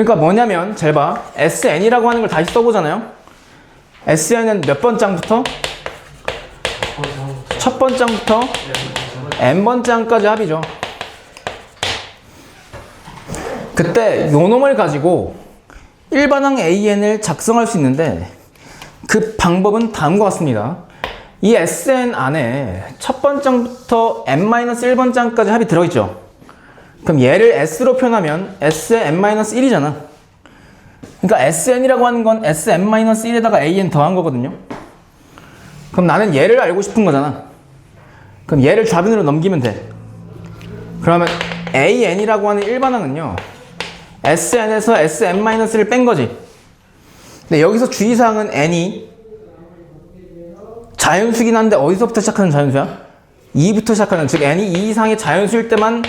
그러니까 뭐냐면 잘 봐. SN이라고 하는 걸 다시 써보잖아요. SN은 몇 번 짱부터? 첫 번 짱부터 n번 짱까지 합이죠. 그때 요 놈을 가지고 일반항 AN을 작성할 수 있는데 그 방법은 다음과 같습니다. 이 SN 안에 첫 번 짱부터 n-1번 짱까지 합이 들어있죠. 그럼 얘를 S로 표현하면 S의 n-1이잖아. 그러니까 SN이라고 하는 건 Sn-1에다가 AN 더한 거거든요. 그럼 나는 얘를 알고 싶은 거잖아. 그럼 얘를 좌변으로 넘기면 돼. 그러면 AN이라고 하는 일반항은요, SN에서 Sn-를 뺀 거지. 근데 여기서 주의사항은 N이 자연수긴 한데 어디서부터 시작하는 자연수야? 2부터 시작하는, 즉 N이 2 이상의 자연수일 때만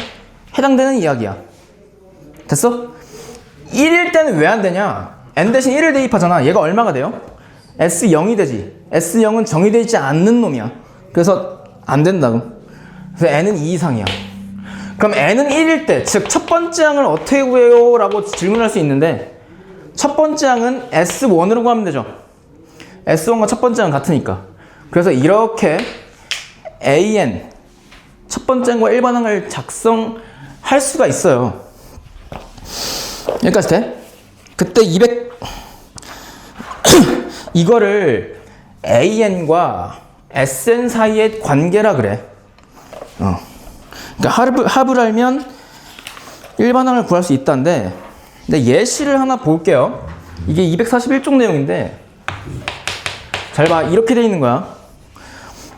해당되는 이야기야. 됐어? 1일 때는 왜 안 되냐? N 대신 1을 대입하잖아. 얘가 얼마가 돼요? S0이 되지. S0은 정의되어 있지 않는 놈이야. 그래서 안 된다고. 그래서 N은 2 이상이야. 그럼 N은 1일 때, 즉 첫 번째 항을 어떻게 구해요? 라고 질문할 수 있는데, 첫 번째 항은 S1으로 구하면 되죠. S1과 첫 번째 항은 같으니까. 그래서 이렇게 AN 첫 번째 항과 일반 항을 작성할 수가 있어요. 여기까지 돼? 그때 200 이거를 AN과 SN 사이의 관계라 그래. 그러니까 합을 알면 일반항을 구할 수 있다는데, 근데 예시를 하나 볼게요. 이게 241쪽 내용인데, 잘 봐. 이렇게 돼 있는 거야.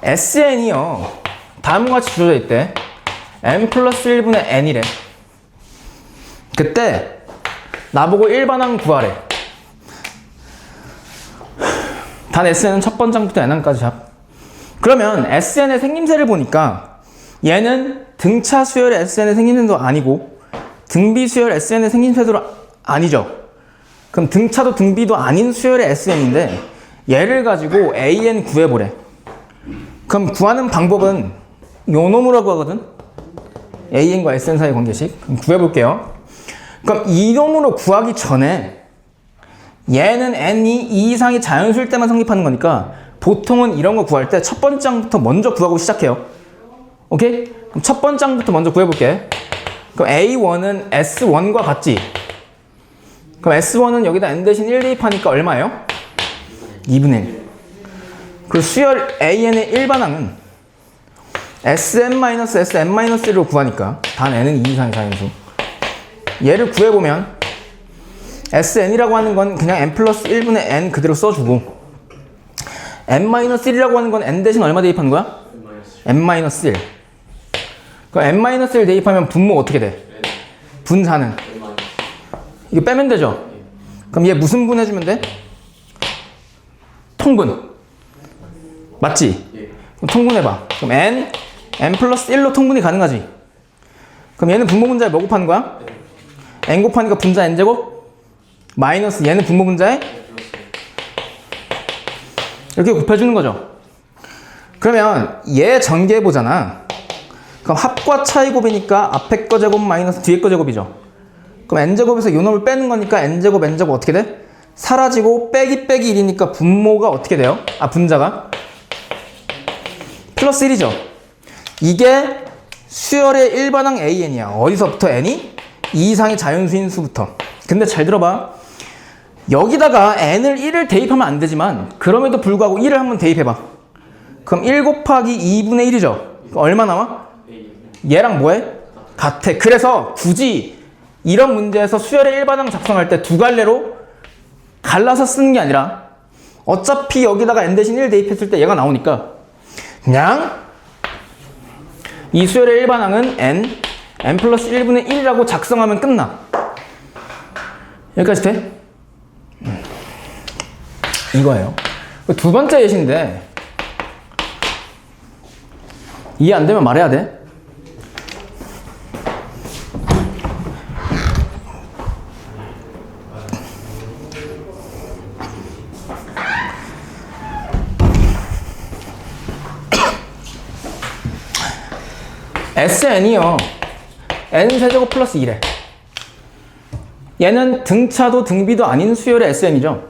SN이요, 다음과 같이 주어져 있대. n 플러스 1분의 n이래. 그때 나보고 일반항 구하래. 단 SN은 첫 번째부터 n항까지 합. 그러면 SN의 생김새를 보니까 얘는 등차 수열 SN의 생김새도 아니고 등비 수열 SN의 생김새도 아니죠. 그럼 등차도 등비도 아닌 수열의 SN인데 얘를 가지고 AN 구해보래. 그럼 구하는 방법은 요 놈으로 구하거든. AN과 SN 사이 관계식. 그럼 구해볼게요. 그럼 이 놈으로 구하기 전에 얘는 n이 2 이상의 자연수일 때만 성립하는 거니까 보통은 이런 거 구할 때 첫 번째 항부터 먼저 구하고 시작해요. 오케이? 그럼 첫 번째 항부터 먼저 구해볼게. 그럼 A1은 S1과 같지? 그럼 S1은 여기다 n 대신 1 대입하니까 얼마예요? 2분의 1. 그리고 수열 AN의 일반항은 Sn-Sn-1로 구하니까 단 n은 2 이상의 자연수. 얘를 구해보면 SN이라고 하는 건 그냥 n 플러스 1분의 n 그대로 써주고 n-1이라고 하는 건 n 대신 얼마 대입하는 거야? n-1. 그럼 n-1 대입하면 분모 어떻게 돼? 분자는? 이거 빼면 되죠? 그럼 얘 무슨 분 해주면 돼? 통분. 맞지? 그럼 통분해봐. 그럼 n 플러스 1로 통분이 가능하지? 그럼 얘는 분모 분자에 뭐 곱하는 거야? n 곱하니까 분자 n제곱? 마이너스 얘는 분모 분자에? 이렇게 곱해주는 거죠. 그러면 얘 전개해보잖아. 그럼 합과 차이 곱이니까 앞에 거 제곱 마이너스 뒤에 거 제곱이죠. 그럼 n제곱에서 요 놈을 빼는 거니까 n제곱 n제곱 어떻게 돼? 사라지고 빼기 빼기 1이니까 분모가 어떻게 돼요? 아, 분자가 플러스 1이죠. 이게 수열의 일반항 AN이야. 어디서부터 n이? 2 이상의 자연수인 수부터. 근데 잘 들어봐. 여기다가 n을 1을 대입하면 안 되지만 그럼에도 불구하고 1을 한번 대입해봐. 그럼 1 곱하기 2분의 1이죠. 얼마 나와? 얘랑 뭐해? 같아. 그래서 굳이 이런 문제에서 수열의 일반항 작성할 때 두 갈래로 갈라서 쓰는 게 아니라 어차피 여기다가 n 대신 1 대입했을 때 얘가 나오니까 그냥 이 수열의 일반항은 n 플러스 1분의 1이라고 작성하면 끝나. 여기까지 돼? 이거예요. 두 번째 예시인데 이해 안 되면 말해야 돼. SN이요. N세제곱 플러스 2래. 얘는 등차도 등비도 아닌 수열의 SN이죠.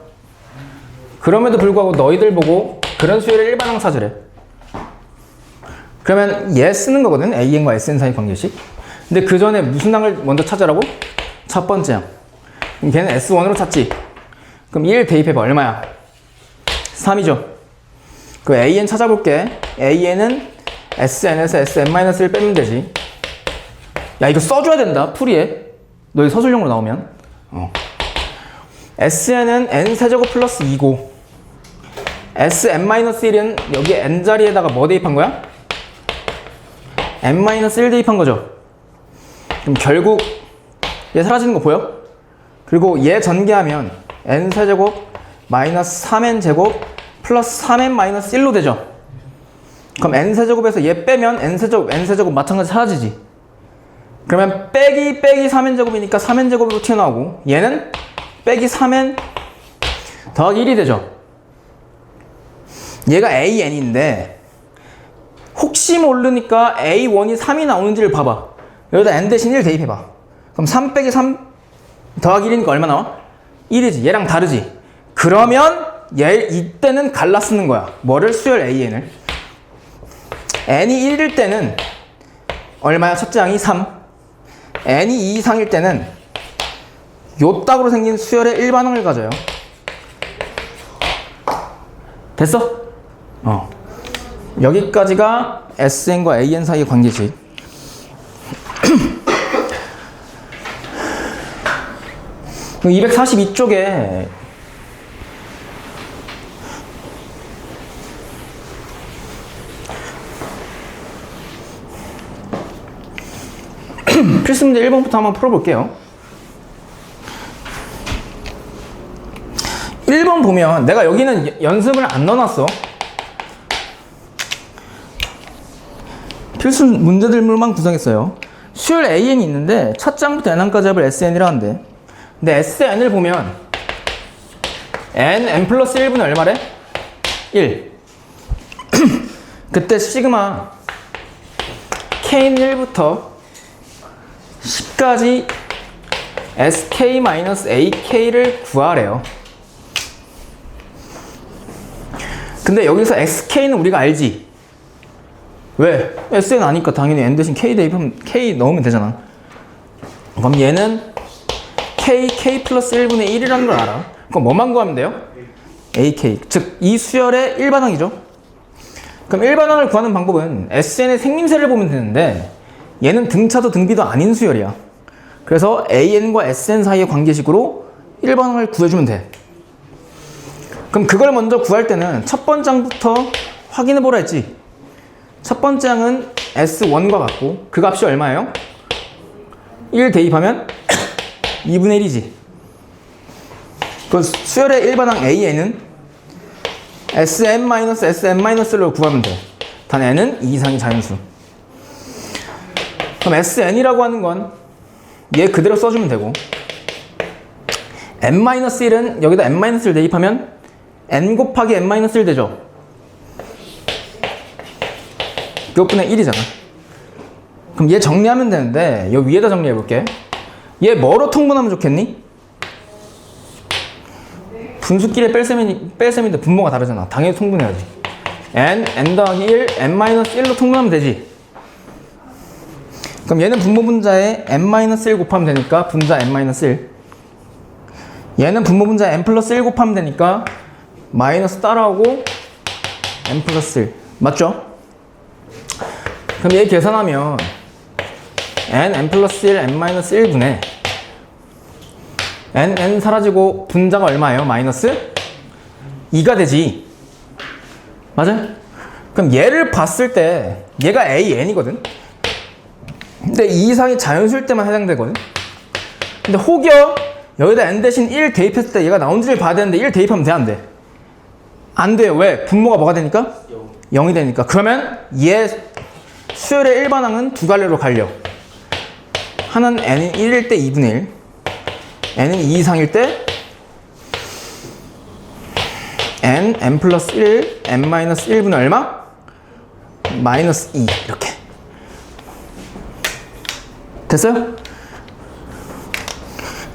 그럼에도 불구하고 너희들 보고 그런 수열의 일반항 찾으래. 그러면 얘 쓰는 거거든. AN과 SN 사이 관계식. 근데 그 전에 무슨 항을 먼저 찾으라고? 첫 번째 항. 그럼 걔는 S1으로 찾지. 그럼 1 대입해봐. 얼마야? 3이죠. 그 AN 찾아볼게. AN은 SN에서 SN-1을 빼면 되지. 야, 이거 써줘야 된다. 풀이에. 너희 서술형으로 나오면. SN은 N세제곱 플러스 2고 SN-1은 여기 N자리에다가 뭐 대입한 거야? N-1 대입한 거죠. 그럼 결국 얘 사라지는 거 보여? 그리고 얘 전개하면 N세제곱 마이너스 3N제곱 플러스 3N-1로 되죠. 그럼 N세제곱에서 얘 빼면 N세제곱 마찬가지 사라지지. 그러면 빼기 3N제곱이니까 3N제곱으로 튀어나오고 얘는 빼기 3N 더하기 1이 되죠. 얘가 AN인데 혹시 모르니까 A1이 3이 나오는지를 봐봐. 여기다 N 대신 1 대입해봐. 그럼 3 빼기 3 더하기 1이니까 얼마 나와? 1이지. 얘랑 다르지. 그러면 얘 이때는 갈라 쓰는 거야. 뭐를? 수열 AN을. N이 1일 때는 얼마야? 첫째 항이 3. N이 2 이상일 때는 요 딱으로 생긴 수열의 일반항을 가져요. 됐어? 여기까지가 SN과 AN 사이의 관계식. 그 242쪽에 필수 문제 1번부터 한번 풀어볼게요. 1번 보면 내가 여기는 연습을 안 넣어놨어. 필수 문제들만 구성했어요. 수열 AN이 있는데 첫 장부터 N항까지 합을 SN이라는데 근데 SN을 보면 N 플러스 1분의 얼마래? 1. 그때 시그마 K는 1부터 10까지 SK-AK를 구하래요. 근데 여기서 SK는 우리가 알지? 왜? SN 아니까 당연히 N 대신 K 대입하면 K 넣으면 되잖아. 그럼 얘는 K 플러스 1분의 1이라는 걸 알아. 그럼 뭐만 구하면 돼요? AK. 즉, 이 수열의 일반항이죠. 그럼 일반항을 구하는 방법은 SN의 생림세를 보면 되는데 얘는 등차도 등비도 아닌 수열이야. 그래서 AN과 SN 사이의 관계식으로 일반항을 구해주면 돼. 그럼 그걸 먼저 구할 때는 첫 번째 항부터 확인해 보라 했지. 첫 번째 항은 S1과 같고 그 값이 얼마예요? 1 대입하면 2분의 1이지. 그 수열의 일반항 AN은 SM-SM-를 구하면 돼. 단 N은 2 이상의 자연수. 그럼 SN이라고 하는 건 얘 그대로 써주면 되고 N-1은 여기다 N-1을 대입하면 N 곱하기 N-1 되죠. 그것분의 1이잖아. 그럼 얘 정리하면 되는데 여 위에다 정리해 볼게. 얘 뭐로 통분하면 좋겠니? 분수끼리 뺄셈인데 분모가 다르잖아. 당연히 통분해야지. N 더하기 1, N-1로 통분하면 되지. 그럼 얘는 분모 분자에 N-1 곱하면 되니까 분자 N-1. 얘는 분모 분자에 N 플러스 1 곱하면 되니까 마이너스 따라오고 N 플러스 1. 맞죠? 그럼 얘 계산하면 N 플러스 1, N-1분의 N 사라지고 분자가 얼마예요? 마이너스 2가 되지. 맞아? 그럼 얘를 봤을 때 얘가 AN이거든? 근데 2 이상이 자연수일 때만 해당되거든? 근데 혹여 여기다 N 대신 1 대입했을 때 얘가 나온지를 봐야 되는데 1 대입하면 돼? 안 돼? 안 돼요. 왜? 분모가 뭐가 되니까? 0이 되니까. 그러면 얘 수열의 일반항은 두 갈래로 갈려. 하나는 N이 1일 때 2분의 1, N은 2 이상일 때 N 플러스 1, N-1분의 얼마? 마이너스 2 이렇게. 됐어요?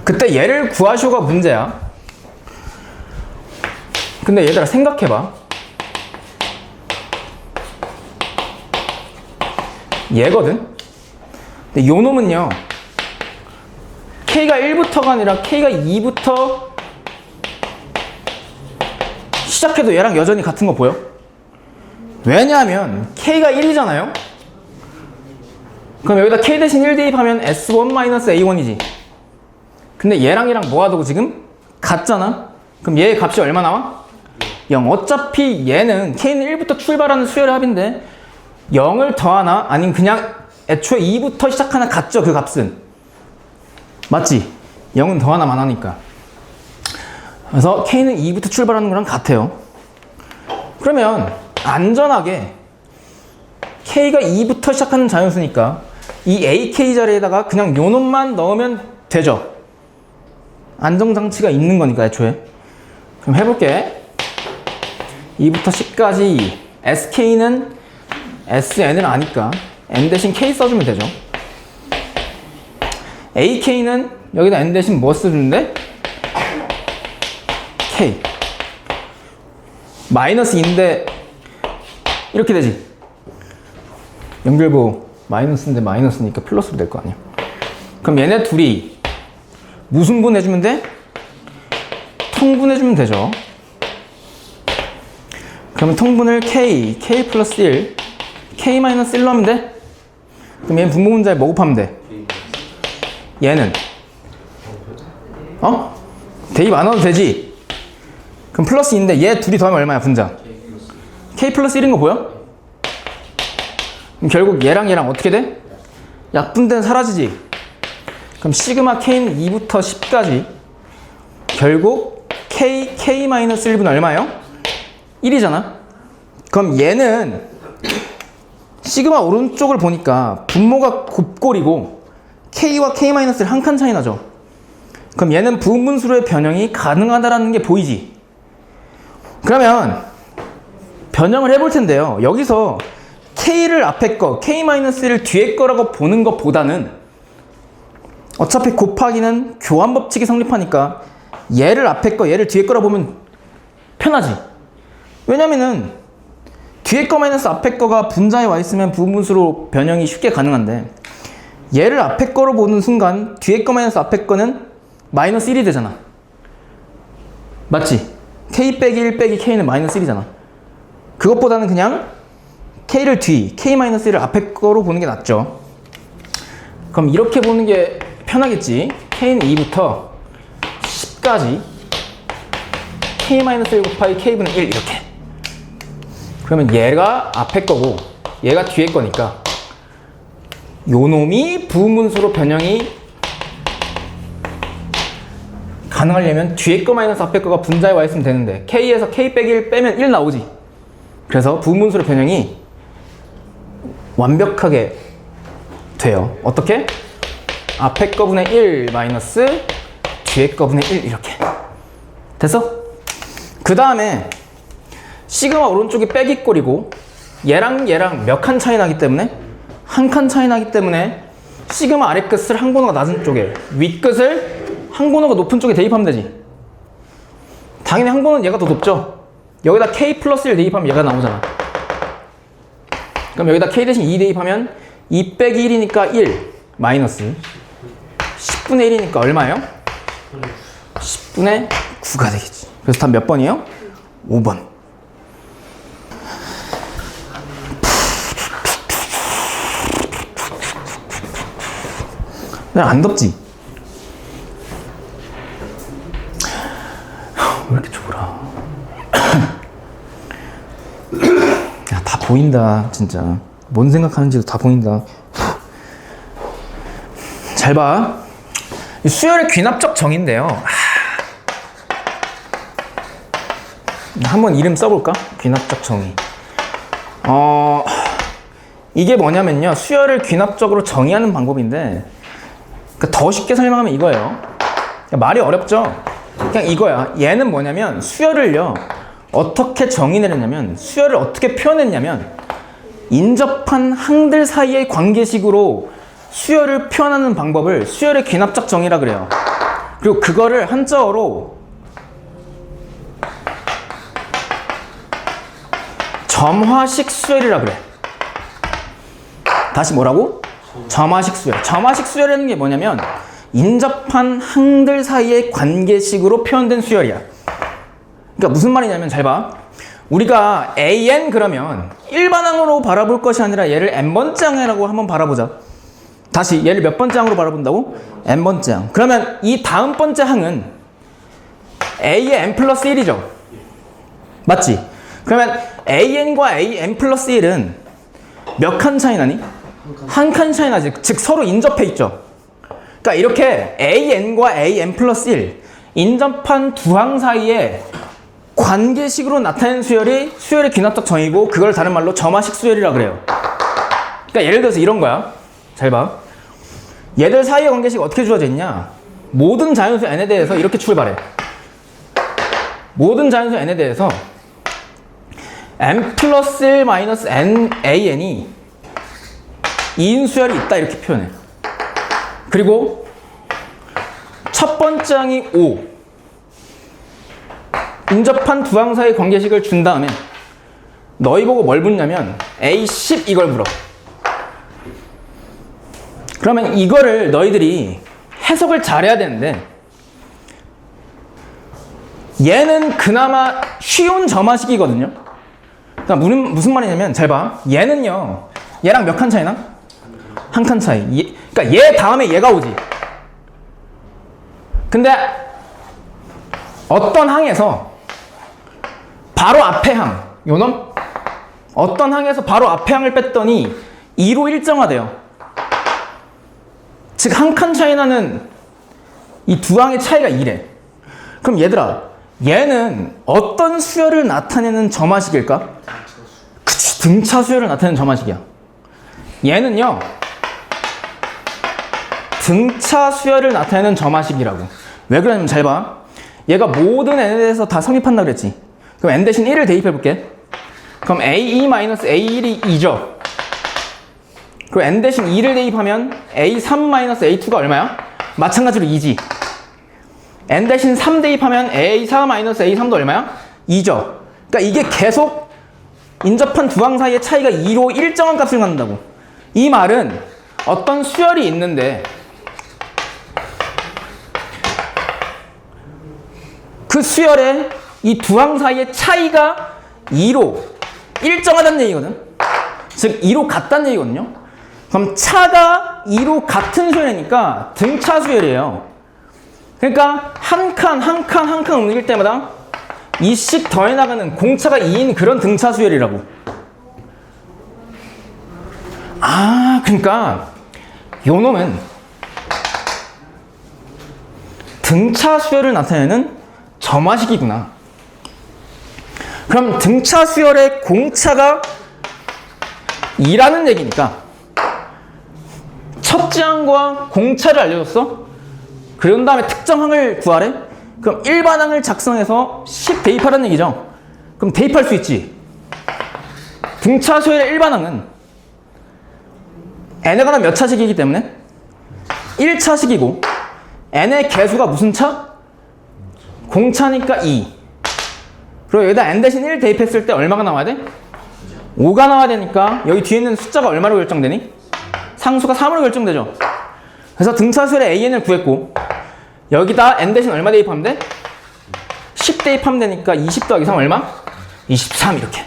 그때 얘를 구하시오가 문제야. 근데 얘들아 생각해봐. 얘거든? 근데 요 놈은요 K가 1부터가 아니라 K가 2부터 시작해도 얘랑 여전히 같은 거 보여? 왜냐하면 K가 1이잖아요? 그럼 여기다 K 대신 1 대입하면 S1-A1이지. 근데 얘랑 뭐가 되고 지금? 같잖아? 그럼 얘의 값이 얼마 나와? 0. 어차피 얘는 K는 1부터 출발하는 수열의 합인데 0을 더하나 아니면 그냥 애초에 2부터 시작하나 같죠, 그 값은. 맞지? 0은 더하나 마나니까. 그래서 K는 2부터 출발하는 거랑 같아요. 그러면 안전하게 K가 2부터 시작하는 자연수니까 이 AK 자리에다가 그냥 요 놈만 넣으면 되죠. 안정장치가 있는 거니까 애초에. 그럼 해볼게. 2부터 10까지 SK는 SN을 아니까 N 대신 K 써주면 되죠. AK는 여기다 N 대신 뭐 써주는데? K. 마이너스 2인데 이렇게 되지. 연결부 마이너스인데 마이너스니까 플러스로 될 거 아니야. 그럼 얘네 둘이 무슨 분해주면 돼? 통분해주면 되죠. 그러면 통분을 K 플러스 1, K 마이너스 1로 하면 돼? 그럼 얘는 분모분자에 뭐 곱하면 돼? 얘는 대입 안 넣어도 되지? 그럼 플러스 2인데 얘 둘이 더하면 얼마야 분자? K 플러스 1인 거 보여? 그럼 결국 얘랑 어떻게 돼? 약분되는 사라지지? 그럼 시그마 K는 2부터 10까지 결국 K 마이너스 1분 얼마예요? 1이잖아? 그럼 얘는 시그마 오른쪽을 보니까 분모가 곱골이고 K와 K 마이너스 1 한 칸 차이 나죠? 그럼 얘는 부분수로의 변형이 가능하다라는 게 보이지? 그러면 변형을 해볼 텐데요. 여기서 K를 앞에 거, K-1을 뒤에 거라고 보는 것보다는 어차피 곱하기는 교환 법칙이 성립하니까 얘를 앞에 거, 얘를 뒤에 거라 보면 편하지. 왜냐면은 뒤에 거 마이너스 앞에 거가 분자에 와 있으면 부분수로 변형이 쉽게 가능한데 얘를 앞에 거로 보는 순간 뒤에 거 마이너스 앞에 거는 마이너스 1이 되잖아. 맞지? K 빼기 1 빼기 K는 마이너스 1이잖아. 그것보다는 그냥 K를 뒤, K-1을 앞에 거로 보는 게 낫죠. 그럼 이렇게 보는 게 편하겠지. K는 2부터 10까지 K-1 곱하기 K분의 1 이렇게. 그러면 얘가 앞에 거고 얘가 뒤에 거니까 요 놈이 부분수로 변형이 가능하려면 뒤에 거 마이너스 앞에 거가 분자에 와 있으면 되는데 K에서 K 빼기 1 빼면 1 나오지. 그래서 부분수로 변형이 완벽하게 돼요. 어떻게? 앞에 거분의 1 마이너스 뒤에 거분의 1 이렇게. 됐어? 그 다음에 시그마 오른쪽이 빼기 꼴이고 얘랑 몇 칸 차이 나기 때문에 한 칸 차이 나기 때문에 시그마 아래 끝을 한 번호가 낮은 쪽에 윗 끝을 한 번호가 높은 쪽에 대입하면 되지. 당연히 한 번호는 얘가 더 높죠. 여기다 K 플러스 1 대입하면 얘가 나오잖아. 그럼 여기다 K 대신 2 대입하면 2 빼기 1이니까 1 마이너스 10분의 1이니까 얼마예요? 10분의 9가 되겠지. 그래서 답 몇 번이에요? 5번. 안 덥지? 왜 이렇게 졸아? 야, 다 보인다 진짜. 뭔 생각하는지도 다 보인다. 잘 봐. 수열의 귀납적 정의인데요. 한번 이름 써볼까? 귀납적 정의. 이게 뭐냐면요. 수열을 귀납적으로 정의하는 방법인데 그러니까 더 쉽게 설명하면 이거예요. 말이 어렵죠? 그냥 이거야. 얘는 뭐냐면 수열을요. 어떻게 정의 내렸냐면 수열을 어떻게 표현했냐면 인접한 항들 사이의 관계식으로 수열을 표현하는 방법을 수열의 귀납적 정의라 그래요. 그리고 그거를 한자어로 점화식 수열이라 그래. 다시 뭐라고? 점화식 수열. 점화식 수열이라는 게 뭐냐면 인접한 항들 사이의 관계식으로 표현된 수열이야. 그러니까 무슨 말이냐면 잘 봐. 우리가 AN 그러면 일반항으로 바라볼 것이 아니라 얘를 n번째 항이라고 한번 바라보자. 다시 얘를 몇 번째 항으로 바라본다고? n번째 항. 그러면 이 다음 번째 항은 A의 n 플러스 1이죠. 맞지? 그러면 AN과 AN 플러스 1은 몇 칸 차이 나니? 한 칸 차이 나지. 즉 서로 인접해 있죠. 그러니까 이렇게 AN과 AN 플러스 1 인접한 두 항 사이에 관계식으로 나타내는 수열이 수열의 귀납적 정의고 그걸 다른 말로 점화식 수열이라 그래요. 그러니까 예를 들어서 이런 거야. 잘 봐. 얘들 사이의 관계식 어떻게 주어져 있냐? 모든 자연수 n에 대해서 이렇게 출발해. 모든 자연수 n에 대해서 n 플러스 1 마이너스 n an이 2인 수열이 있다 이렇게 표현해. 그리고 첫 번째 항이 5 인접한 두 항 사이의 관계식을 준 다음에 너희 보고 뭘 묻냐면 A10 이걸 물어. 그러면 이거를 너희들이 해석을 잘해야 되는데 얘는 그나마 쉬운 점화식이거든요. 그러니까 무슨 말이냐면 잘 봐. 얘는요. 얘랑 몇 칸 차이나? 한 칸 차이. 그러니까 얘 다음에 얘가 오지. 근데 어떤 항에서 바로 앞에 항, 요놈? 어떤 항에서 바로 앞에 항을 뺐더니 2로 일정화돼요. 즉 한 칸 차이 나는 이 두 항의 차이가 2래. 그럼 얘들아, 얘는 어떤 수열을 나타내는 점화식일까? 그치, 등차 수열을 나타내는 점화식이야. 얘는요, 등차 수열을 나타내는 점화식이라고. 왜 그러냐면 잘 봐. 얘가 모든 n에 대해서 다 성립한다 그랬지. 그럼 n 대신 1을 대입해 볼게. 그럼 A2-A1이 2죠. 그리고 n 대신 2를 대입하면 A3-A2가 얼마야? 마찬가지로 2지. n 대신 3 대입하면 A4-A3도 얼마야? 2죠. 그러니까 이게 계속 인접한 두 항 사이의 차이가 2로 일정한 값을 갖는다고. 이 말은 어떤 수열이 있는데 그 수열에 이 두 항 사이의 차이가 2로 일정하다는 얘기거든. 즉 2로 같다는 얘기거든요. 그럼 차가 2로 같은 수열이니까 등차 수열이에요. 그러니까 한 칸 움직일 때마다 2씩 더해나가는 공차가 2인 그런 등차 수열이라고. 아, 그러니까 요 놈은 등차 수열을 나타내는 점화식이구나. 그럼 등차 수열의 공차가 2라는 얘기니까 첫째 항과 공차를 알려줬어? 그런 다음에 특정 항을 구하래? 그럼 일반 항을 작성해서 10 대입하라는 얘기죠. 그럼 대입할 수 있지. 등차 수열의 일반 항은 n에 관한 몇 차식이기 때문에 1차식이고 n의 개수가 무슨 차? 공차니까 2. 그리고 여기다 n 대신 1 대입했을 때 얼마가 나와야 돼? 5가 나와야 되니까 여기 뒤에 있는 숫자가 얼마로 결정되니? 상수가 3으로 결정되죠. 그래서 등차수열의 an을 구했고 여기다 n 대신 얼마 대입하면 돼? 10 대입하면 되니까 20 더하기 3 얼마? 23 이렇게.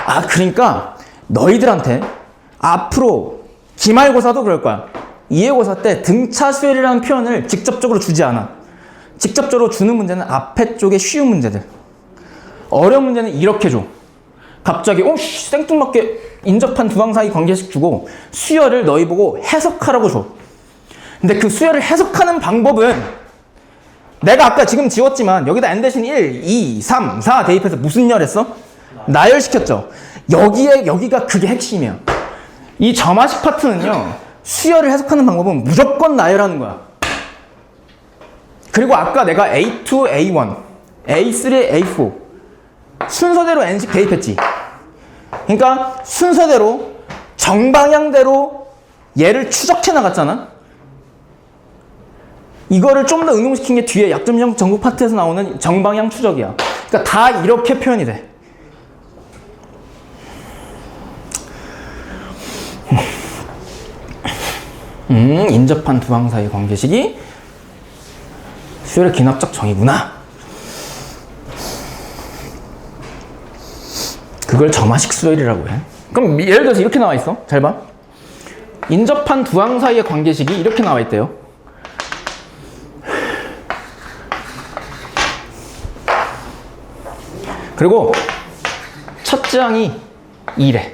아, 그러니까 너희들한테 앞으로 기말고사도 그럴 거야. 이해고사 때 등차수열이라는 표현을 직접적으로 주지 않아. 직접적으로 주는 문제는 앞에 쪽에 쉬운 문제들. 어려운 문제는 이렇게 줘. 갑자기 생뚱맞게 인접한 두 항 사이 관계식 주고 수열을 너희 보고 해석하라고 줘. 근데 그 수열을 해석하는 방법은 내가 아까 지금 지웠지만 여기다 n 대신 1, 2, 3, 4 대입해서 무슨 열 했어? 나열시켰죠. 여기가 그게 핵심이야. 이 점화식 파트는요, 수열을 해석하는 방법은 무조건 나열하는 거야. 그리고 아까 내가 A2, A1, A3, A4 순서대로 n씩 대입했지. 그러니까 순서대로 정방향대로 얘를 추적해 나갔잖아. 이거를 좀 더 응용시킨 게 뒤에 약점형 전국 파트에서 나오는 정방향 추적이야. 그러니까 다 이렇게 표현이 돼. 인접한 두 항 사이의 관계식이 수열의 기납적 정의구나. 그걸 점화식 수열이라고 해. 그럼 예를 들어서 이렇게 나와 있어. 잘 봐. 인접한 두 항 사이의 관계식이 이렇게 나와 있대요. 그리고 첫째 항이 2래.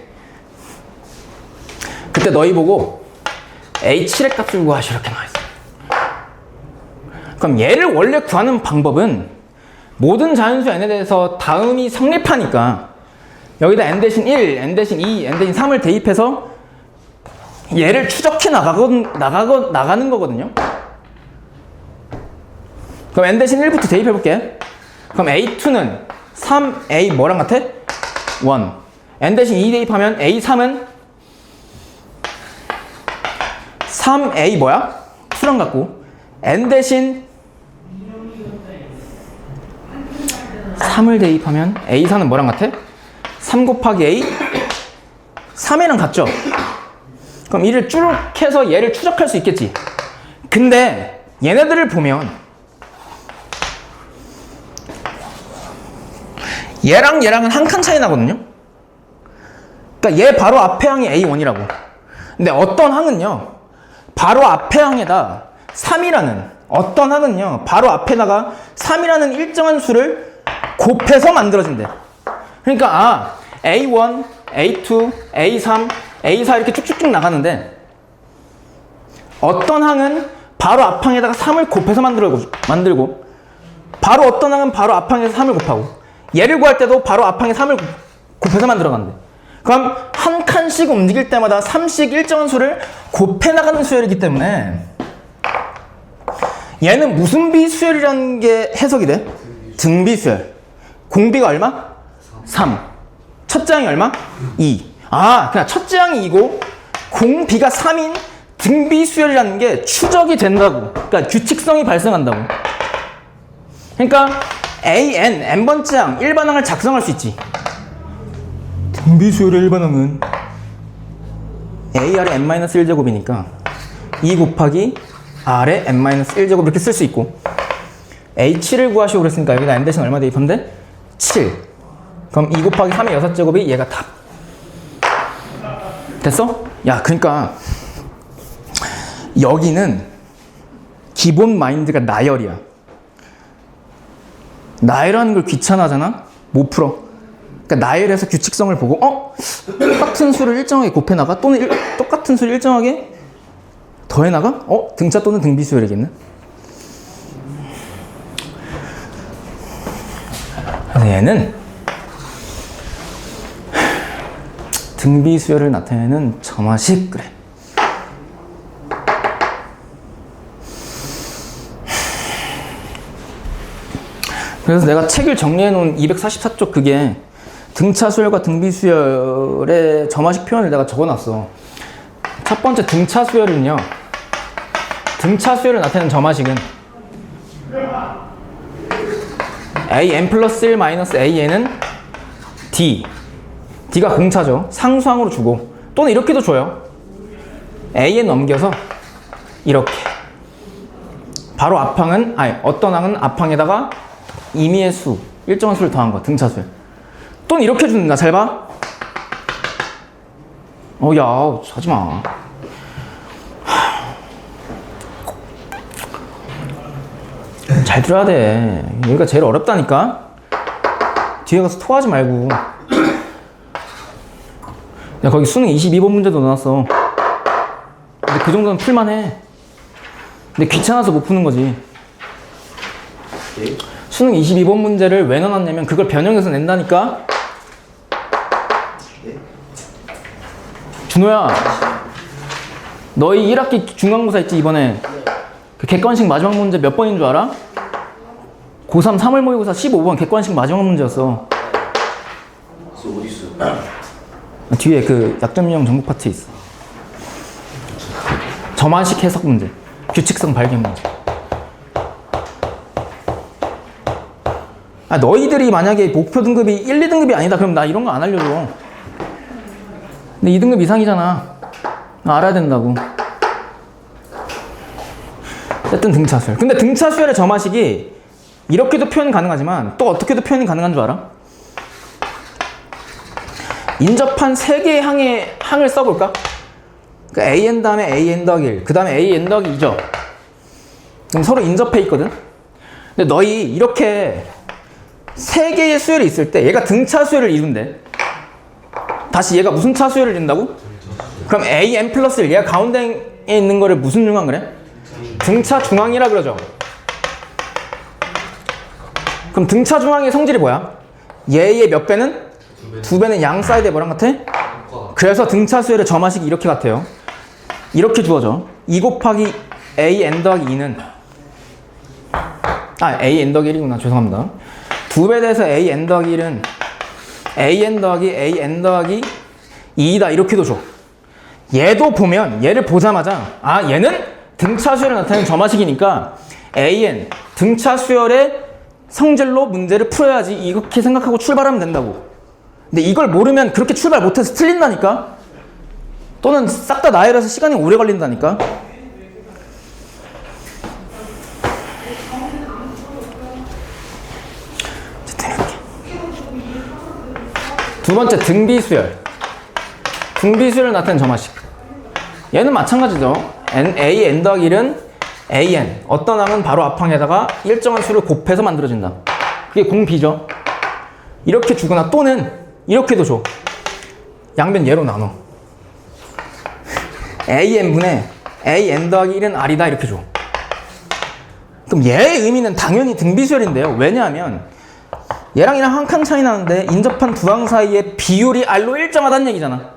그때 너희 보고 H의 값을 구하시 이렇게 나와 있어. 그럼 얘를 원래 구하는 방법은 모든 자연수 n에 대해서 다음이 성립하니까 여기다 n 대신 1, n 대신 2, n 대신 3을 대입해서 얘를 추적해 나가는 거거든요. 그럼 n 대신 1부터 대입해 볼게. 그럼 A2는 3A 뭐랑 같아? 1. n 대신 2 대입하면 A3은 3A 뭐야? 2랑 같고 n 대신 3을 대입하면 A4는 뭐랑 같아? 3 곱하기 A 3이랑 같죠? 그럼 이를 쭉 해서 얘를 추적할 수 있겠지. 근데 얘네들을 보면 얘랑 얘랑은 한 칸 차이 나거든요. 그러니까 얘 바로 앞에 항이 A1이라고. 근데 어떤 항은요 바로 앞에 항에다 3이라는 어떤 항은요 바로 앞에다가 3이라는 일정한 수를 곱해서 만들어진대. 그러니까 A1, A2, A3, A4 이렇게 쭉쭉쭉 나가는데 어떤 항은 바로 앞항에다가 3을 곱해서 만들고 바로 어떤 항은 바로 앞항에서 3을 곱하고 얘를 구할 때도 바로 앞항에 3을 곱해서 만들어간대. 그럼 한 칸씩 움직일 때마다 3씩 일정한 수를 곱해 나가는 수열이기 때문에 얘는 무슨 비수열이라는 게 해석이 돼? 등비수열. 공비가 얼마? 3. 첫째 항이 얼마? 2. 그냥 첫째 항이 2고 공비가 3인 등비수열이라는 게 추적이 된다고. 그러니까 규칙성이 발생한다고. 그러니까 AN, n번째 항, 일반항을 작성할 수 있지. 등비수열의 일반항은 AR의 n-1제곱이니까 2 곱하기 R의 n-1제곱 이렇게 쓸 수 있고 H를 구하시고 그랬으니까 여기다 n 대신 얼마 대입하면 돼? 7. 그럼 2 곱하기 3의 6제곱이 얘가 답. 됐어? 야, 그러니까 여기는 기본 마인드가 나열이야. 나열하는 걸 귀찮아하잖아? 못 풀어. 그러니까 나열해서 규칙성을 보고 똑같은 수를 일정하게 곱해나가? 또는 똑같은 수를 일정하게 더해나가? 등차 또는 등비수열이겠네? 그래서 얘는 등비수열을 나타내는 점화식. 그래. 그래서 내가 책을 정리해 놓은 244쪽 그게 등차수열과 등비수열의 점화식 표현을 내가 적어놨어. 첫 번째 등차수열은요. 등차수열을 나타내는 점화식은 an 플러스 1 마이너스 an은 d. d가 공차죠. 상수항으로 주고 또는 이렇게도 줘요. an 넘겨서 이렇게. 바로 앞항은 어떤 항은 앞항에다가 임의의 수, 일정한 수를 더한 거, 등차수열. 또는 이렇게 준다. 잘 봐. 야, 하지 마. 잘 들어야 돼. 여기가 제일 어렵다니까. 뒤에 가서 토하지 말고. 야, 거기 수능 22번 문제도 넣어놨어. 근데 그 정도는 풀만해. 근데 귀찮아서 못 푸는 거지. 수능 22번 문제를 왜 넣어놨냐면 그걸 변형해서 낸다니까. 준호야, 너희 1학기 중간고사 있지 이번에? 그 객관식 마지막 문제 몇 번인 줄 알아? 고3 3월 모의고사 15번 객관식 마지막 문제였어. 어디 있어? 뒤에 그 약점유형 전국 파트에 있어. 점화식 해석 문제, 규칙성 발견 문제. 너희들이 만약에 목표 등급이 1, 2등급이 아니다. 그럼 나 이런 거 안 알려줘. 근데 2등급 이상이잖아. 나 알아야 된다고. 어쨌든 등차수열. 근데 등차수열의 점화식이 이렇게도 표현이 가능하지만 또 어떻게도 표현이 가능한 줄 알아? 인접한 3개의 항을 써볼까? 그러니까 AN 다음에 AN 더하기 1, 그 다음에 AN 더하기 2죠. 그럼 서로 인접해 있거든? 근데 너희 이렇게 3개의 수열이 있을 때 얘가 등차 수열을 이룬대. 다시 얘가 무슨 차 수열을 이룬다고? 그럼 AN 플러스 1, 얘가 가운데에 있는 거를 무슨 중앙 그래? 등차 중앙이라 그러죠. 그럼 등차 중앙의 성질이 뭐야? 얘의 몇 배는? 2배는 양 사이드에 뭐랑 같아? 그래서 등차 수열의 점화식이 이렇게 같아요. 이렇게 주어져. 2 곱하기 AN 더하기 2는 AN 더하기 1이구나. 죄송합니다. 2배 돼서 AN 더하기 1은 AN 더하기 AN 더하기 2이다. 이렇게도 줘. 얘도 보면 얘를 보자마자 얘는 등차 수열을 나타내는 점화식이니까 AN 등차 수열의 성질로 문제를 풀어야지 이렇게 생각하고 출발하면 된다고. 근데 이걸 모르면 그렇게 출발 못해서 틀린다니까? 또는 싹 다 나열해서 시간이 오래 걸린다니까? 두 번째 등비수열. 등비수열을 나타내는 점화식. 얘는 마찬가지죠. A, N 더하기 1은 AN. 어떤 항은 바로 앞항에다가 일정한 수를 곱해서 만들어진다. 그게 공비죠. 이렇게 주거나 또는 이렇게도 줘. 양변 얘로 나눠. AN분의 AN 더하기 1은 R이다. 이렇게 줘. 그럼 얘의 의미는 당연히 등비수열인데요. 왜냐하면 얘랑 얘랑 한 칸 차이 나는데 인접한 두 항 사이의 비율이 R로 일정하다는 얘기잖아.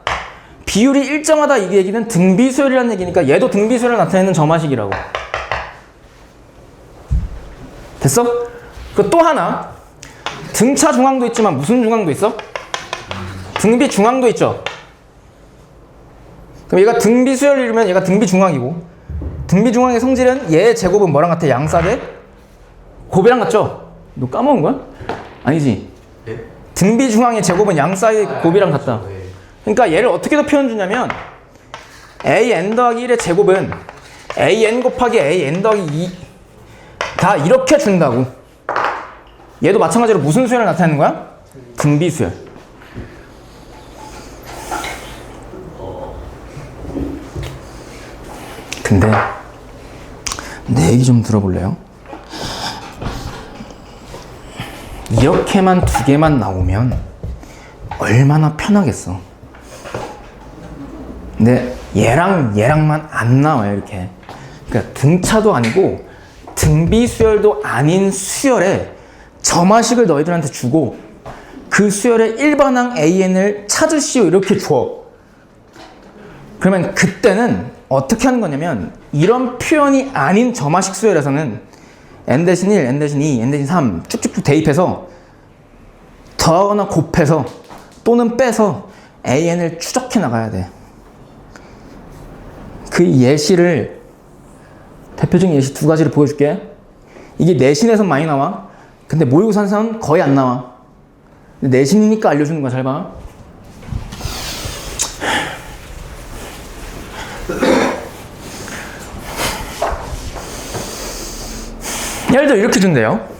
비율이 일정하다 이 얘기는 등비수열이라는 얘기니까 얘도 등비수열을 나타내는 점화식이라고. 됐어? 그리고 또 하나. 등차 중앙도 있지만 무슨 중앙도 있어? 등비 중앙도 있죠. 그럼 얘가 등비수열을 이루면 얘가 등비 중앙이고, 등비 중앙의 성질은 얘의 제곱은 뭐랑 같아? 양싸대? 곱이랑 같죠? 너 까먹은 거야? 아니지. 네? 등비 중앙의 제곱은 양싸의 곱이랑 같다. 그러니까 얘를 어떻게 더 표현 주냐면 AN 더하기 1의 제곱은 AN 곱하기 AN 더하기 2 다 이렇게 준다고. 얘도 마찬가지로 무슨 수열을 나타내는 거야? 등비수열. 근데 내 얘기 좀 들어볼래요? 이렇게만 2개만 나오면 얼마나 편하겠어. 근데 얘랑만 안 나와요. 이렇게. 그러니까 등차도 아니고 등비수열도 아닌 수열에 점화식을 너희들한테 주고 그 수열의 일반항 AN을 찾으시오 이렇게 줘. 그러면 그때는 어떻게 하는 거냐면 이런 표현이 아닌 점화식 수열에서는 n-1, n-2, n-3 쭉쭉쭉 대입해서 더하거나 곱해서 또는 빼서 AN을 추적해 나가야 돼. 그 예시를 대표적인 예시 2가지를 보여줄게. 이게 내신에서 많이 나와. 근데 모의고사에서는 거의 안 나와. 근데 내신이니까 알려주는 거야. 잘 봐. 예를 들어 이렇게 준대요.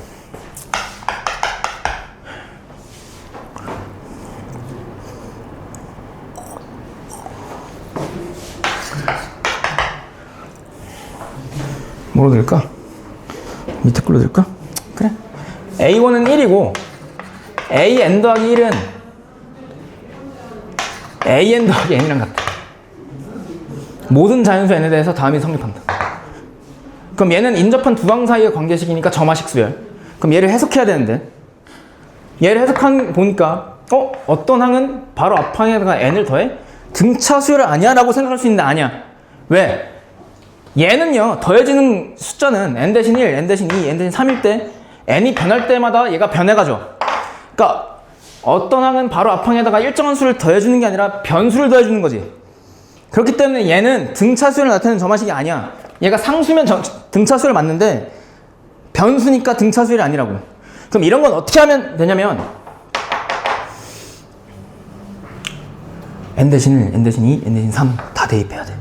뭐로 될까? 밑에 걸로 될까? 그래. A1은 1이고 AN 더하기 1은 AN 더하기 N이랑 같다. 모든 자연수 N에 대해서 다음이 성립한다. 그럼 얘는 인접한 두 항 사이의 관계식이니까 점화식 수열. 그럼 얘를 해석해야 되는데 얘를 해석한 보니까 어떤 항은 바로 앞항에다가 N을 더해? 등차 수열을 아니야 라고 생각할 수 있는데 아니야. 왜? 얘는요 더해지는 숫자는 n-1, n-2, n-3일 때 n이 변할 때마다 얘가 변해가죠. 그러니까 어떤 항은 바로 앞항에다가 일정한 수를 더해주는 게 아니라 변수를 더해주는 거지. 그렇기 때문에 얘는 등차수를 나타내는 점화식이 아니야. 얘가 상수면 등차수를 맞는데 변수니까 등차수열이 아니라고. 그럼 이런 건 어떻게 하면 되냐면 n 대신 1, n 대신 2, n 대신 3 다 대입해야 돼.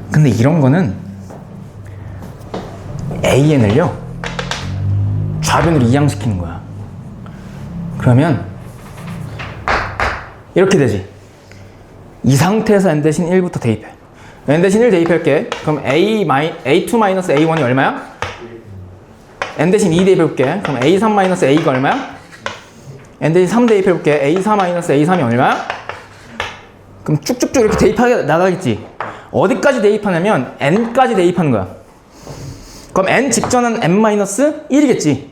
근데 이런 거는 an을요 좌변으로 이양시키는 거야. 그러면 이렇게 되지. 이 상태에서 n 대신 1부터 대입해. n 대신 1 대입할게. 그럼 a2 마이너스 a1이 얼마야? n 대신 2 대입해볼게. 그럼 a3 마이너스 a가 얼마야? n 대신 3 대입해볼게. a4 마이너스 a3이 얼마야? 그럼 쭉쭉쭉 이렇게 대입하게 나가겠지. 어디까지 대입하냐면 n까지 대입하는 거야. 그럼 n 직전은 n-1이겠지.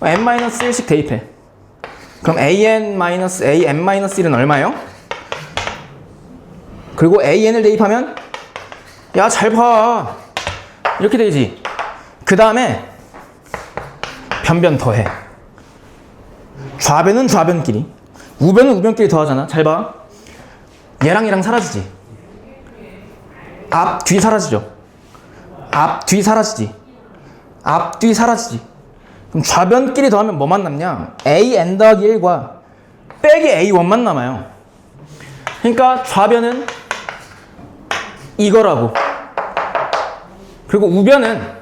n-1씩 대입해. 그럼 an-1은 얼마예요? 그리고 an을 대입하면 야, 잘 봐. 이렇게 되지. 그 다음에 변변 더해. 좌변은 좌변끼리, 우변은 우변끼리 더하잖아. 잘 봐. 얘랑 얘랑 사라지지. 앞, 뒤 사라지죠. 앞, 뒤 사라지지. 앞, 뒤 사라지지. 그럼 좌변끼리 더하면 뭐만 남냐? an 더하기 1과 빼기 a1만 남아요. 그러니까 좌변은 이거라고. 그리고 우변은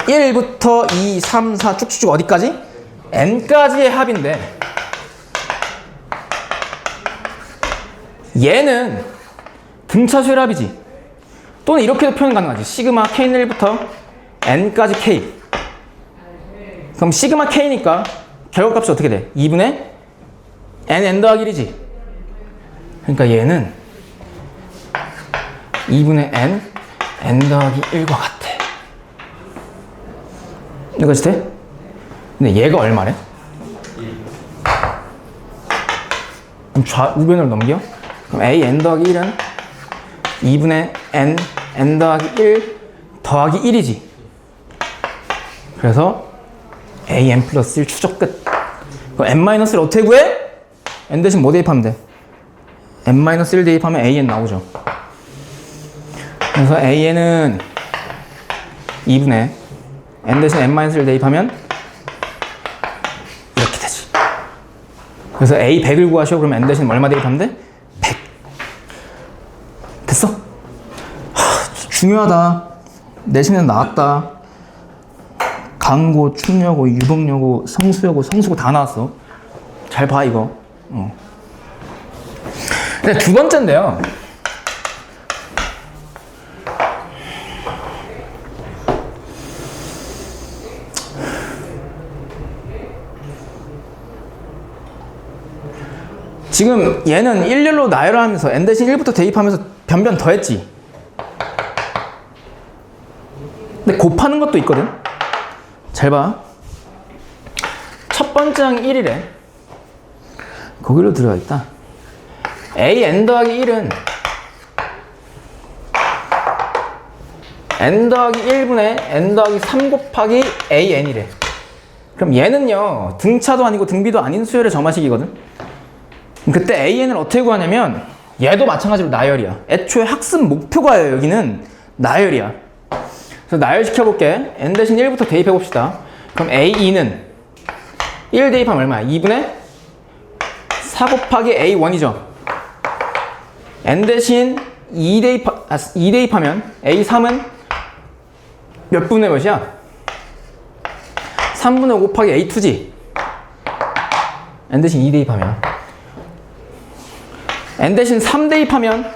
1부터 2, 3, 4 쭉쭉쭉 어디까지? n까지의 합인데 얘는 등차 수열 합이지. 또는 이렇게도 표현 가능하지. 시그마 k는 1부터 n까지 k. 그럼 시그마 k니까 결과값이 어떻게 돼? 2분의 n 더하기 1이지. 그러니까 얘는 2분의 n 더하기 1과 같아. 이거지 돼? 근데 얘가 얼마래? 그럼 우변으로 넘겨? 그럼 n 더하기 1은 2분의 n 더하기 1 더하기 1이지. 그래서 an 플러스 1 추적 끝. 그럼 n-1을 어떻게 구해? n 대신 뭐 대입하면 돼? n-1 대입하면 an 나오죠. 그래서 an은 2분의 n 대신 n-1 대입하면 이렇게 되지. 그래서 a 100을 구하시오. 그러면 n 대신 얼마 대입하면 돼? 100. 됐어? 중요하다. 내신에는 나왔다. 강고, 충여고, 유복여고, 성수여고, 성수고 다 나왔어. 잘 봐 이거. 근데 두 번째인데요. 지금 얘는 일렬로 나열하면서 n 대신 1부터 대입하면서 변변 더했지. 근데 곱하는 것도 있거든. 잘 봐. 첫 번째 항이 1이래. 거기로 들어가겠다. an 더하기 1은 n 더하기 1분의 n 더하기 3 곱하기 an이래. 그럼 얘는요 등차도 아니고 등비도 아닌 수열의 점화식이거든. 그때 an을 어떻게 구하냐면 얘도 마찬가지로 나열이야. 애초에 학습 목표가요. 여기는 나열이야. 그래서 나열시켜 볼게. n 대신 1부터 대입해 봅시다. 그럼 a2는 1 대입하면 얼마야? 2분의 4 곱하기 a1이죠. n 대신 2 대입하면 a3은 몇 분의 몇이야? 3분의 5 곱하기 a2지. n 대신 2 대입하면 n 대신 3 대입하면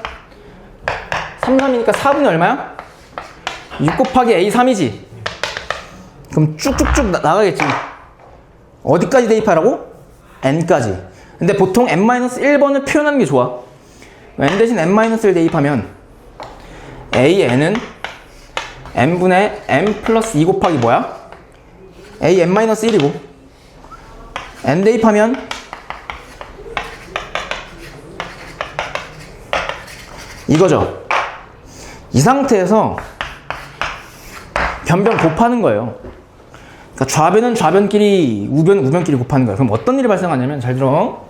3, 3이니까 4분의 얼마야? 6 곱하기 a3이지. 그럼 쭉쭉쭉 나가겠지. 어디까지 대입하라고? n까지. 근데 보통 n-1번을 표현하는 게 좋아. n 대신 n-1 대입하면 an은 n분의 n 플러스 2 곱하기 뭐야? a n-1이고 n 대입하면 이거죠. 이 상태에서 변변 곱하는 거예요. 그러니까 좌변은 좌변끼리, 우변은 우변끼리 곱하는 거예요. 그럼 어떤 일이 발생하냐면, 잘 들어.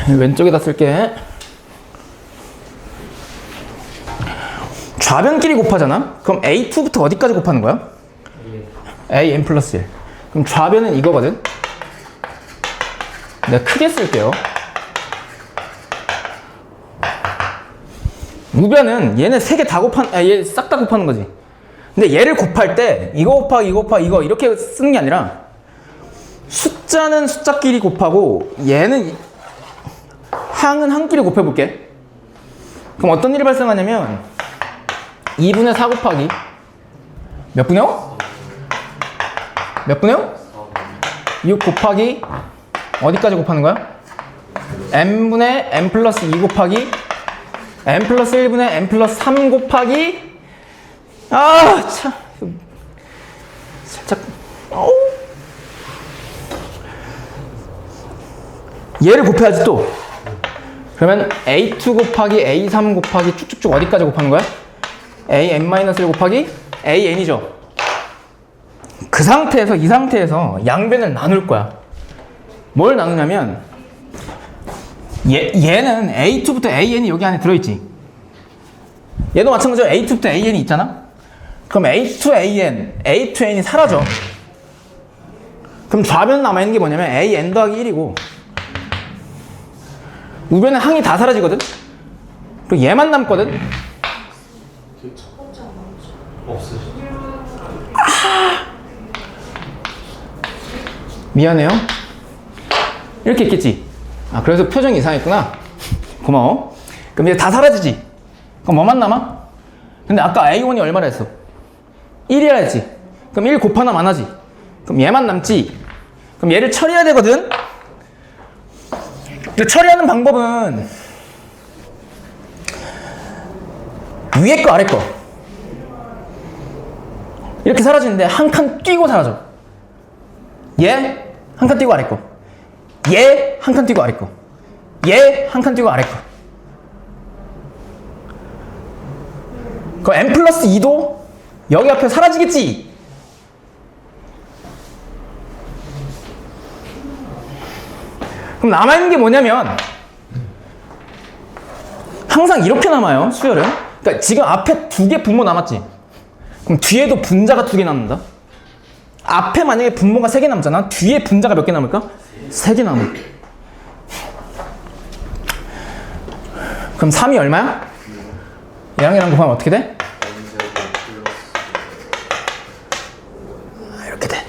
왼쪽에다 쓸게. 좌변끼리 곱하잖아? 그럼 A2부터 어디까지 곱하는 거야? an 플러스 1. 그럼 좌변은 이거거든. 내가 크게 쓸게요. 우변은 얘네 3개 다 얘 싹 다 곱하는 거지. 근데 얘를 곱할 때 이거 곱하기 이거 곱하기 이거 이렇게 쓰는 게 아니라 숫자는 숫자끼리 곱하고 얘는 항은 항끼리 곱해볼게. 그럼 어떤 일이 발생하냐면 2분의 4 곱하기 몇 분의 5? 몇 분의 5? 6 곱하기 어디까지 곱하는 거야? n분의 n 플러스 2 곱하기 n 플러스 1분의 n 플러스 3 곱하기 아 참 살짝 얘를 곱해야지 또. 그러면 a2 곱하기 a3 곱하기 쭉쭉쭉 어디까지 곱하는 거야? an-1 곱하기 an이죠. 그 상태에서 이 상태에서 양변을 나눌 거야. 뭘 나누냐면 얘는 a2부터 an이 여기 안에 들어있지. 얘도 마찬가지로 a2부터 an이 있잖아. 그럼 a2 an, a2 n이 사라져. 그럼 좌변 남아있는 게 뭐냐면 an 더하기 1이고 우변에 항이 다 사라지거든? 그리고 얘만 남거든? 없으시. 미안해요. 이렇게 있겠지? 아, 그래서 표정이 이상했구나. 고마워. 그럼 이제 다 사라지지? 그럼 뭐만 남아? 근데 아까 A1이 얼마라 했어? 1이라 했지? 그럼 1 곱하나 만하지? 그럼 얘만 남지? 그럼 얘를 처리해야 되거든? 근데 처리하는 방법은 위에 거 아래 거 이렇게 사라지는데 한 칸 띄고 사라져. 얘 한 칸 띄고 아래 거, 얘 한 칸 띄고 아래 거, 얘 한 칸 띄고 아래 거. 그럼 n 플러스 2도 여기 앞에 사라지겠지? 그럼 남아있는 게 뭐냐면 항상 이렇게 남아요, 수열은. 그러니까 지금 앞에 2개 분모 남았지? 그럼 뒤에도 분자가 2개 남는다? 앞에 만약에 분모가 3개 남잖아? 뒤에 분자가 몇 개 남을까? 3개 남아. 그럼 3이 얼마야? 얘랑 얘랑 곱하면 어떻게 돼? 이렇게 돼.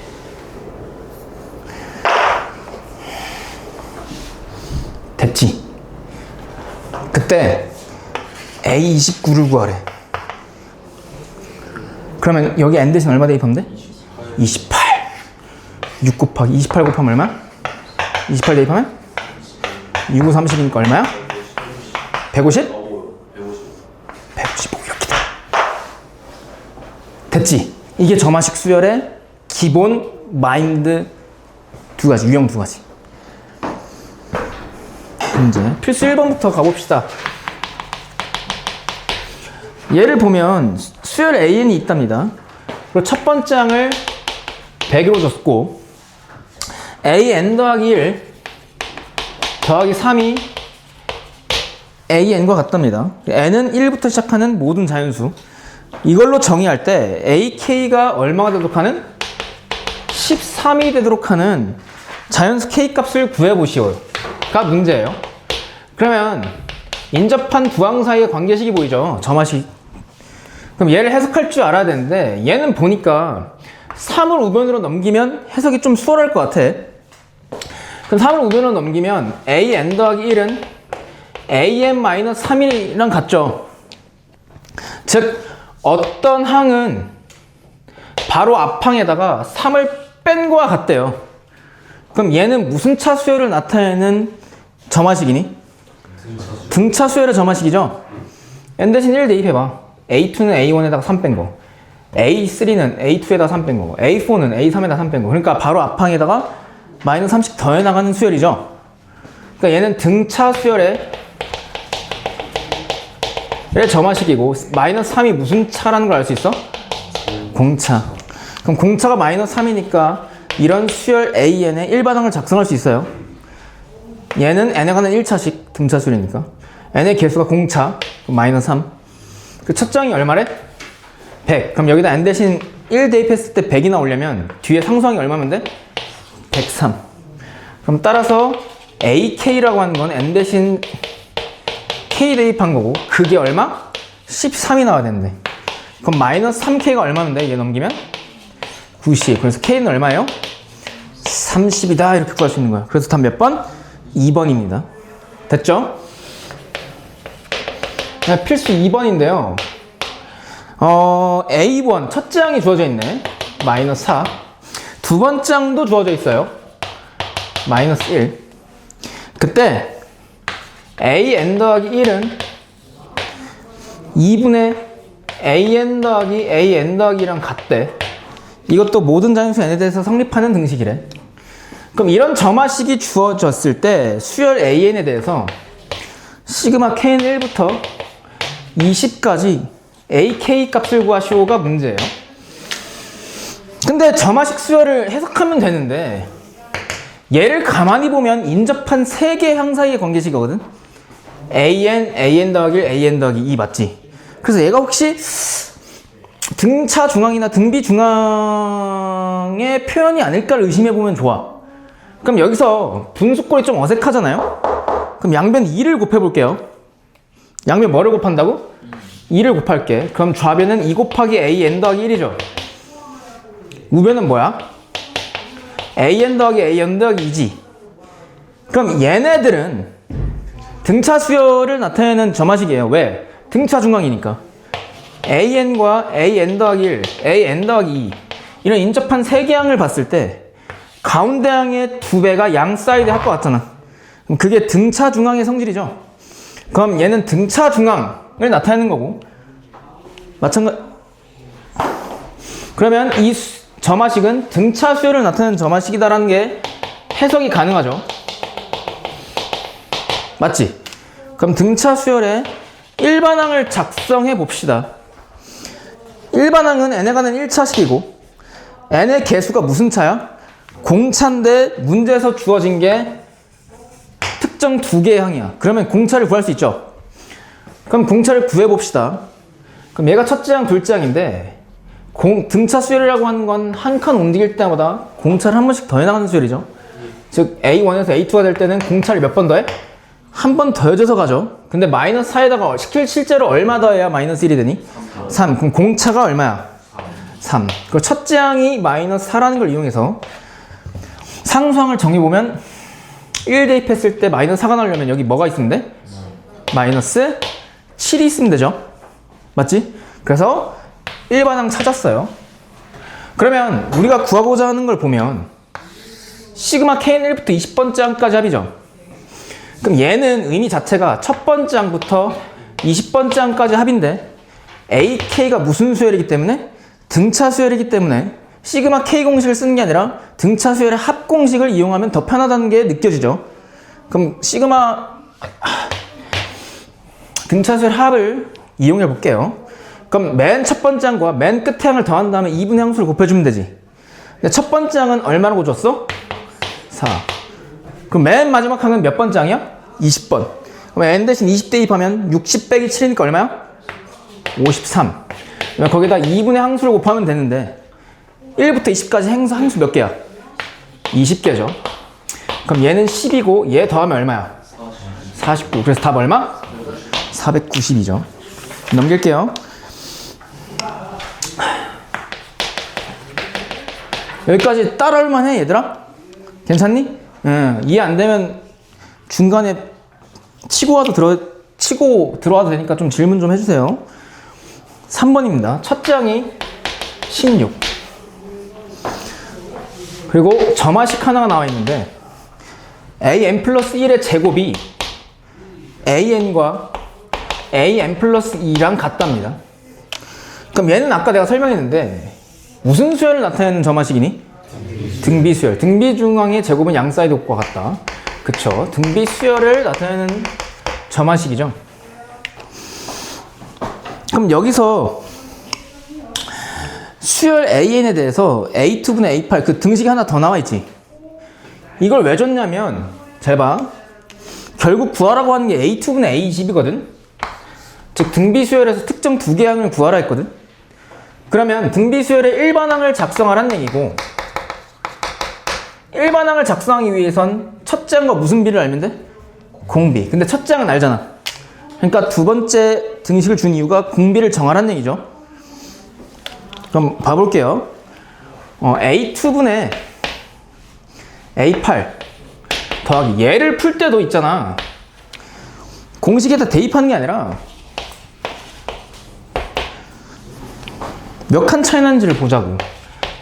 됐지? 그때 A29를 구하래. 그러면 여기 n 대신 얼마 대입하면 돼? 28. 6 곱하기 28 곱하면 얼마? 28 대입하면? 6, 5, 30이니까 얼마야? 150? 155 이렇게 돼. 됐지? 이게 점화식 수열의 기본 마인드 2가지, 유형 2가지. 이제 필수 1번부터 가봅시다. 얘를 보면 수열 AN이 있답니다. 그리고 첫 번째 항을 100으로 줬고 AN 더하기 1 더하기 3이 AN과 같답니다. N은 1부터 시작하는 모든 자연수. 이걸로 정의할 때 AK가 얼마가 되도록 하는? 13이 되도록 하는 자연수 K 값을 구해보시오가 문제예요. 그러면 인접한 두 항 사이의 관계식이 보이죠? 점화식. 그럼 얘를 해석할 줄 알아야 되는데 얘는 보니까 3을 우변으로 넘기면 해석이 좀 수월할 것 같아. 그럼 3을 우변으로 넘기면 AN 더하기 1은 AN-3이랑 같죠. 즉 어떤 항은 바로 앞항에다가 3을 뺀 거와 같대요. 그럼 얘는 무슨 차 수열을 나타내는 점화식이니? 등차 수열의 점화식이죠. n 대신 1 대입해봐. A2는 A1에다가 3 뺀 거, A3는 A2에다가 3 뺀 거, A4는 A3에다가 3 뺀 거. 그러니까 바로 앞항에다가 마이너스 3씩 더해 나가는 수열이죠. 그러니까 얘는 등차 수열의 점화식이고 마이너스 3이 무슨 차라는 걸 알 수 있어? 공차. 그럼 공차가 마이너스 3이니까 이런 수열 AN의 일반항을 작성할 수 있어요. 얘는 n에 관한 1차식 등차 수열이니까 n의 개수가 공차, 그럼 마이너스 3. 그 첫 장이 얼마래? 100. 그럼 여기다 n 대신 1 대입했을 때 100이 나오려면 뒤에 상수항이 얼마면 돼? 103. 그럼 따라서 AK라고 하는 건 N 대신 K 대입한 거고 그게 얼마? 13이 나와야 되는데 그럼 마이너스 3K가 얼마면 돼? 얘 넘기면? 90. 그래서 K는 얼마예요? 30이다 이렇게 구할 수 있는 거야. 그래서 답 몇 번? 2번입니다. 됐죠? 필수 2번인데요. A1 첫째 항이 주어져 있네. 마이너스 4. 두 번째 항도 주어져 있어요. 마이너스 1. 그때 AN 더하기 1은 2분의 AN 더하기 AN 더하기 1이랑 같대. 이것도 모든 자연수 n에 대해서 성립하는 등식이래. 그럼 이런 점화식이 주어졌을 때 수열 AN에 대해서 시그마 K는 1부터 20까지 AK 값을 구하시오가 문제예요. 근데 점화식 수열을 해석하면 되는데 얘를 가만히 보면 인접한 3개의 항 사이의 관계식이거든. AN, AN 더하기 1, AN 더하기 2 맞지? 그래서 얘가 혹시 등차 중앙이나 등비 중앙의 표현이 아닐까를 의심해보면 좋아. 그럼 여기서 분수꼴이 좀 어색하잖아요? 그럼 양변 2를 곱해볼게요. 양변 뭐를 곱한다고? 2를 곱할게. 그럼 좌변은 2 곱하기 AN 더하기 1이죠. 우변은 뭐야? AN 더하기 AN 더하기 2지. 그럼 얘네들은 등차 수열을 나타내는 점화식이에요. 왜? 등차 중앙이니까. AN과 AN 더하기 1, AN 더하기 2 이런 인접한 3개 항을 봤을 때 가운데 항의 2배가 양 사이드에 할 것 같잖아. 그럼 그게 등차 중앙의 성질이죠. 그럼 얘는 등차 중앙을 나타내는 거고 마찬가지. 그러면 이 점화식은 등차 수열을 나타내는 점화식이다라는 게 해석이 가능하죠. 맞지? 그럼 등차 수열의 일반항을 작성해 봅시다. 일반항은 n에 관한 1차식이고 n의 개수가 무슨 차야? 공차인데 문제에서 주어진 게 특정 2개의 항이야. 그러면 공차를 구할 수 있죠. 그럼 공차를 구해봅시다. 그럼 얘가 첫째 항, 둘째 항인데 등차 수열이라고 하는 건 한 칸 움직일 때마다 공차를 한 번씩 더해나가는 수열이죠. 즉 A1에서 A2가 될 때는 공차를 몇 번 더해? 한 번 더해져서 가죠. 근데 마이너스 4에다가 실제로 얼마 더해야 마이너스 1이 되니? 3. 그럼 공차가 얼마야? 3. 그리고 첫째 항이 마이너스 4라는 걸 이용해서 상수항을 정해보면 1 대입했을 때 마이너스 4가 나오려면 여기 뭐가 있으면 돼? 마이너스 7이 있으면 되죠. 맞지? 그래서 일반항 찾았어요. 그러면 우리가 구하고자 하는 걸 보면 시그마 K는 1부터 20번째 항까지 합이죠. 그럼 얘는 의미 자체가 첫 번째 항부터 20번째 항까지 합인데 AK가 무슨 수열이기 때문에? 등차 수열이기 때문에 시그마 K 공식을 쓰는 게 아니라 등차 수열의 합 공식을 이용하면 더 편하다는 게 느껴지죠. 그럼 시그마 등차 수열 합을 이용해 볼게요. 그럼 맨 첫 번째 항과 맨 끝에 항을 더한 다음에 2분의 항수를 곱해주면 되지. 근데 첫 번째 항은 얼마라고 줬어? 4. 그럼 맨 마지막 항은 몇 번째 항이야? 20번. 그럼 n 대신 20 대입하면 60 빼기 7이니까 얼마야? 53. 그럼 거기다 2분의 항수를 곱하면 되는데 1부터 20까지 항수 몇 개야? 20개죠. 그럼 얘는 10이고 얘 더하면 얼마야? 49. 그래서 답 얼마? 490이죠. 넘길게요. 여기까지 따라올만 해 얘들아? 괜찮니? 이해 안 되면 중간에 치고 들어와도 되니까 좀 질문 좀 해주세요. 3번입니다. 첫째 항이 16. 그리고 점화식 하나가 나와 있는데 an 플러스 1의 제곱이 an과 an 플러스 2랑 같답니다. 그럼 얘는 아까 내가 설명했는데 무슨 수열을 나타내는 점화식이니? 등비 수열. 등비 중앙의 제곱은 양 사이드 곱과 같다. 그쵸. 등비 수열을 나타내는 점화식이죠. 그럼 여기서 수열 AN에 대해서 A2분의 A8 그 등식이 하나 더 나와 있지. 이걸 왜 줬냐면 잘 봐. 결국 구하라고 하는 게 A2분의 A20이거든. 즉 등비 수열에서 특정 2개 항을 구하라 했거든. 그러면 등비수열의 일반항을 작성하라는 얘기고, 일반항을 작성하기 위해선 첫째 항과 무슨 비를 알면 돼? 공비. 근데 첫째 항은 알잖아. 그러니까 두 번째 등식을 준 이유가 공비를 정하라는 얘기죠. 그럼 봐볼게요. A2분의 A8 더하기 얘를 풀 때도 있잖아. 공식에다 대입하는 게 아니라 몇 칸 차이 나는지를 보자고.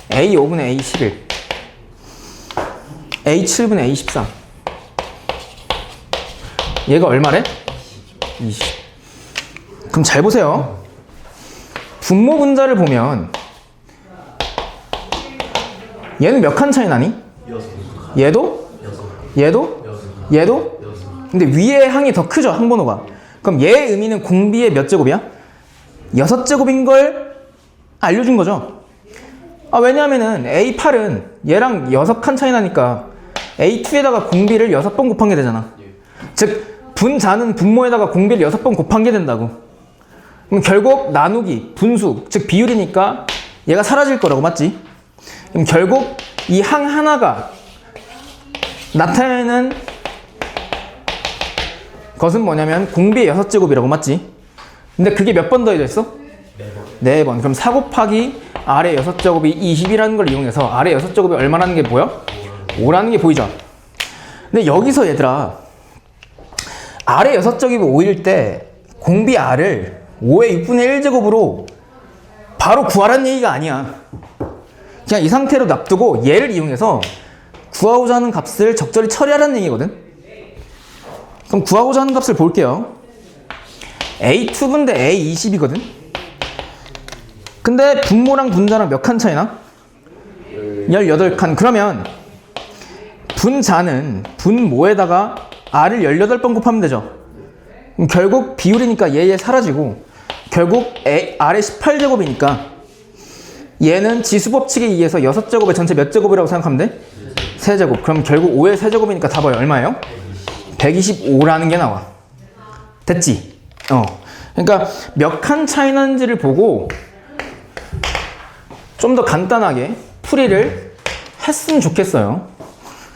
A5분의 A11 A7분의 A13 얘가 얼마래? 20. 그럼 잘 보세요. 분모 분자를 보면 얘는 몇 칸 차이 나니? 얘도? 얘도? 얘도? 근데 위에 항이 더 크죠, 항번호가. 그럼 얘의 의미는 공비의 몇 제곱이야? 6제곱인 걸 알려준 거죠. 왜냐하면은 A8은 얘랑 6칸 차이 나니까 A2에다가 공비를 6번 곱한 게 되잖아. 즉 분자는 분모에다가 공비를 6번 곱한 게 된다고. 그럼 결국 나누기, 분수, 즉 비율이니까 얘가 사라질 거라고, 맞지? 그럼 결국 이 항 하나가 나타내는 것은 뭐냐면 공비의 6제곱이라고, 맞지? 근데 그게 몇 번 더해져 있어? 4번. 그럼 4 곱하기 아래 6제곱이 20이라는 걸 이용해서 아래 6제곱이 얼마라는 게 보여? 5라는 게 보이죠? 근데 여기서 얘들아, 아래 6제곱이 5일 때 공비 R을 5의 6분의 1제곱으로 바로 구하라는 얘기가 아니야. 그냥 이 상태로 놔두고 얘를 이용해서 구하고자 하는 값을 적절히 처리하라는 얘기거든. 그럼 구하고자 하는 값을 볼게요. A2분 대 A20이거든. 근데 분모랑 분자랑 몇 칸 차이나? 18칸. 그러면 분자는 분모에다가 R을 18번 곱하면 되죠. 그럼 결국 비율이니까 얘 사라지고, 결국 R의 18제곱이니까 얘는 지수법칙에 의해서 6제곱의 전체 몇 제곱이라고 생각하면 돼? 3제곱. 그럼 결국 5의 3제곱이니까 답이 얼마예요? 125라는 게 나와. 됐지? 그러니까 몇 칸 차이 나는지를 보고 좀 더 간단하게 풀이를 했으면 좋겠어요.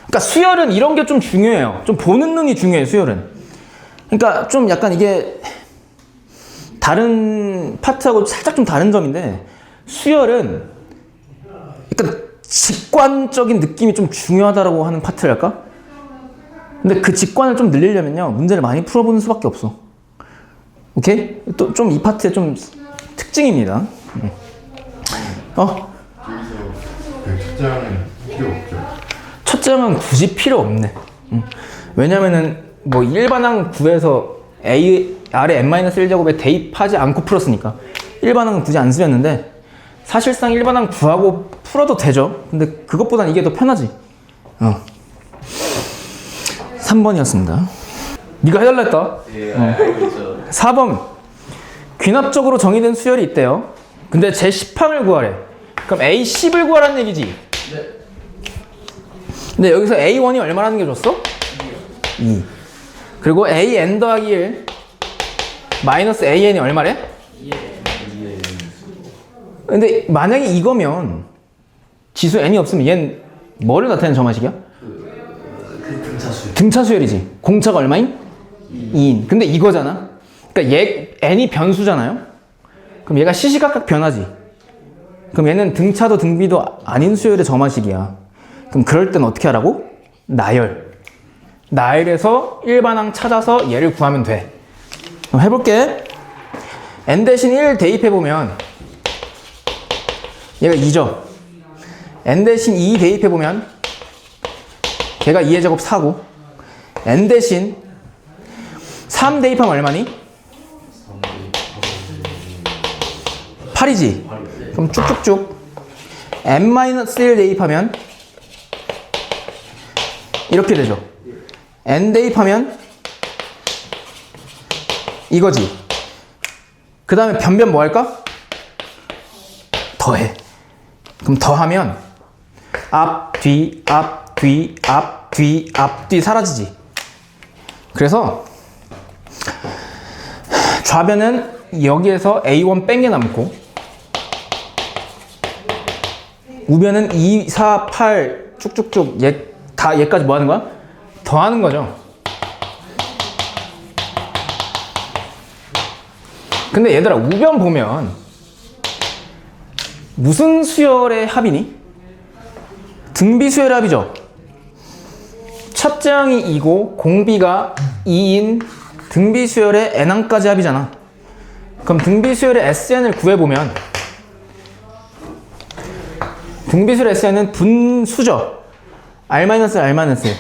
그러니까 수열은 이런 게 좀 중요해요. 좀 보는 눈이 중요해요, 수열은. 그러니까 좀 약간 이게 다른 파트하고 살짝 좀 다른 점인데, 수열은 약간 직관적인 느낌이 좀 중요하다고 하는 파트랄까? 근데 그 직관을 좀 늘리려면요, 문제를 많이 풀어보는 수밖에 없어. 오케이? 또 좀 이 파트의 좀 특징입니다. 첫째 항은 필요 없죠. 첫째 항은 굳이 필요 없네. 왜냐면은 뭐 일반항 구해서 A, R의 n-1제곱에 대입하지 않고 풀었으니까 일반항은 굳이 안 쓰였는데, 사실상 일반항 구하고 풀어도 되죠. 근데 그것보단 이게 더 편하지. 3번이었습니다. 네가 해달라 했다. 예, 알고 있죠. 4번. 귀납적으로 정의된 수열이 있대요. 근데 제10항을 구하래. 그럼 A10을 구하라는 얘기지. 네. 근데 여기서 A1이 얼마라는 게 줬어? 2. 그리고 AN 더하기 1 마이너스 AN이 얼마래? 근데 만약에 이거면 지수 n이 없으면 얘는 뭐를 나타내는 점화식이야? 등차수. 등차 수열이지. 공차가 얼마인? 2인. 근데 이거잖아. 그러니까 얘 n이 변수잖아요. 그럼 얘가 시시각각 변하지. 그럼 얘는 등차도 등비도 아닌 수열의 점화식이야. 그럼 그럴 땐 어떻게 하라고? 나열. 나열에서 일반항 찾아서 얘를 구하면 돼. 그럼 해볼게. n 대신 1 대입해보면 얘가 2죠. n 대신 2 대입해보면 걔가 2의 제곱 4고, n 대신 3 대입하면 얼마니? 8이지. 그럼 쭉쭉쭉 n-1 대입하면 이렇게 되죠. n 대입하면 이거지. 그 다음에 변변 뭐 할까? 더해. 그럼 더하면 앞, 뒤, 앞, 뒤, 앞, 뒤, 앞, 뒤 사라지지. 그래서 좌변은 여기에서 A1 뺀 게 남고, 우변은 2, 4, 8 쭉쭉쭉 다 얘까지 뭐 하는 거야? 더하는 거죠. 근데 얘들아, 우변 보면 무슨 수열의 합이니? 등비 수열의 합이죠. 첫째 항이 2고 공비가 2인 등비 수열의 n항까지 합이잖아. 그럼 등비 수열의 SN을 구해보면 등비 수열의 SN은 분수죠. R-1, R-1.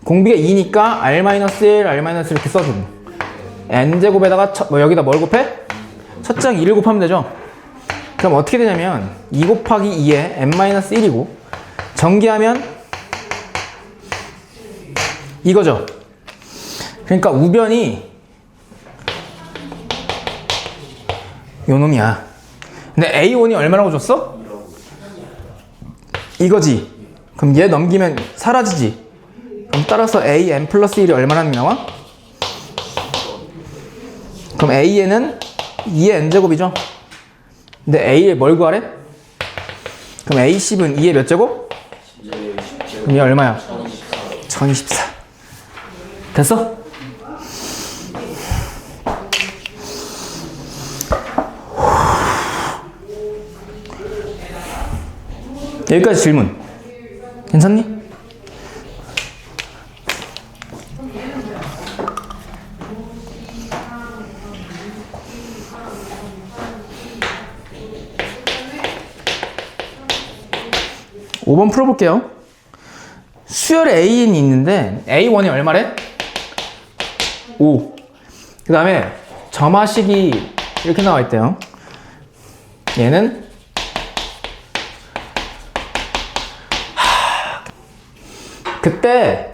공비가 2니까 R-1, R-1 이렇게 써주고 n제곱에다가 여기다 뭘 곱해? 첫째 항 2를 곱하면 되죠. 그럼 어떻게 되냐면 2 곱하기 2에 n-1이고 전개하면 이거죠. 그러니까 우변이 요 놈이야. 근데 A1이 얼마라고 줬어? 이거지. 그럼 얘 넘기면 사라지지. 그럼 따라서 AN 플러스 1이 얼마나 나와? 그럼 AN은 2의 n제곱이죠. 근데 A에 뭘 구하래? 그럼 A10은 2의 몇 제곱? 그럼 얘 얼마야? 1024. 됐어? 여기까지 질문. 괜찮니? (5번) 풀어볼게요. 수열에 AN이 있는데 A1이 얼마래? 5. 그 다음에 점화식이 이렇게 나와 있대요. 얘는 그때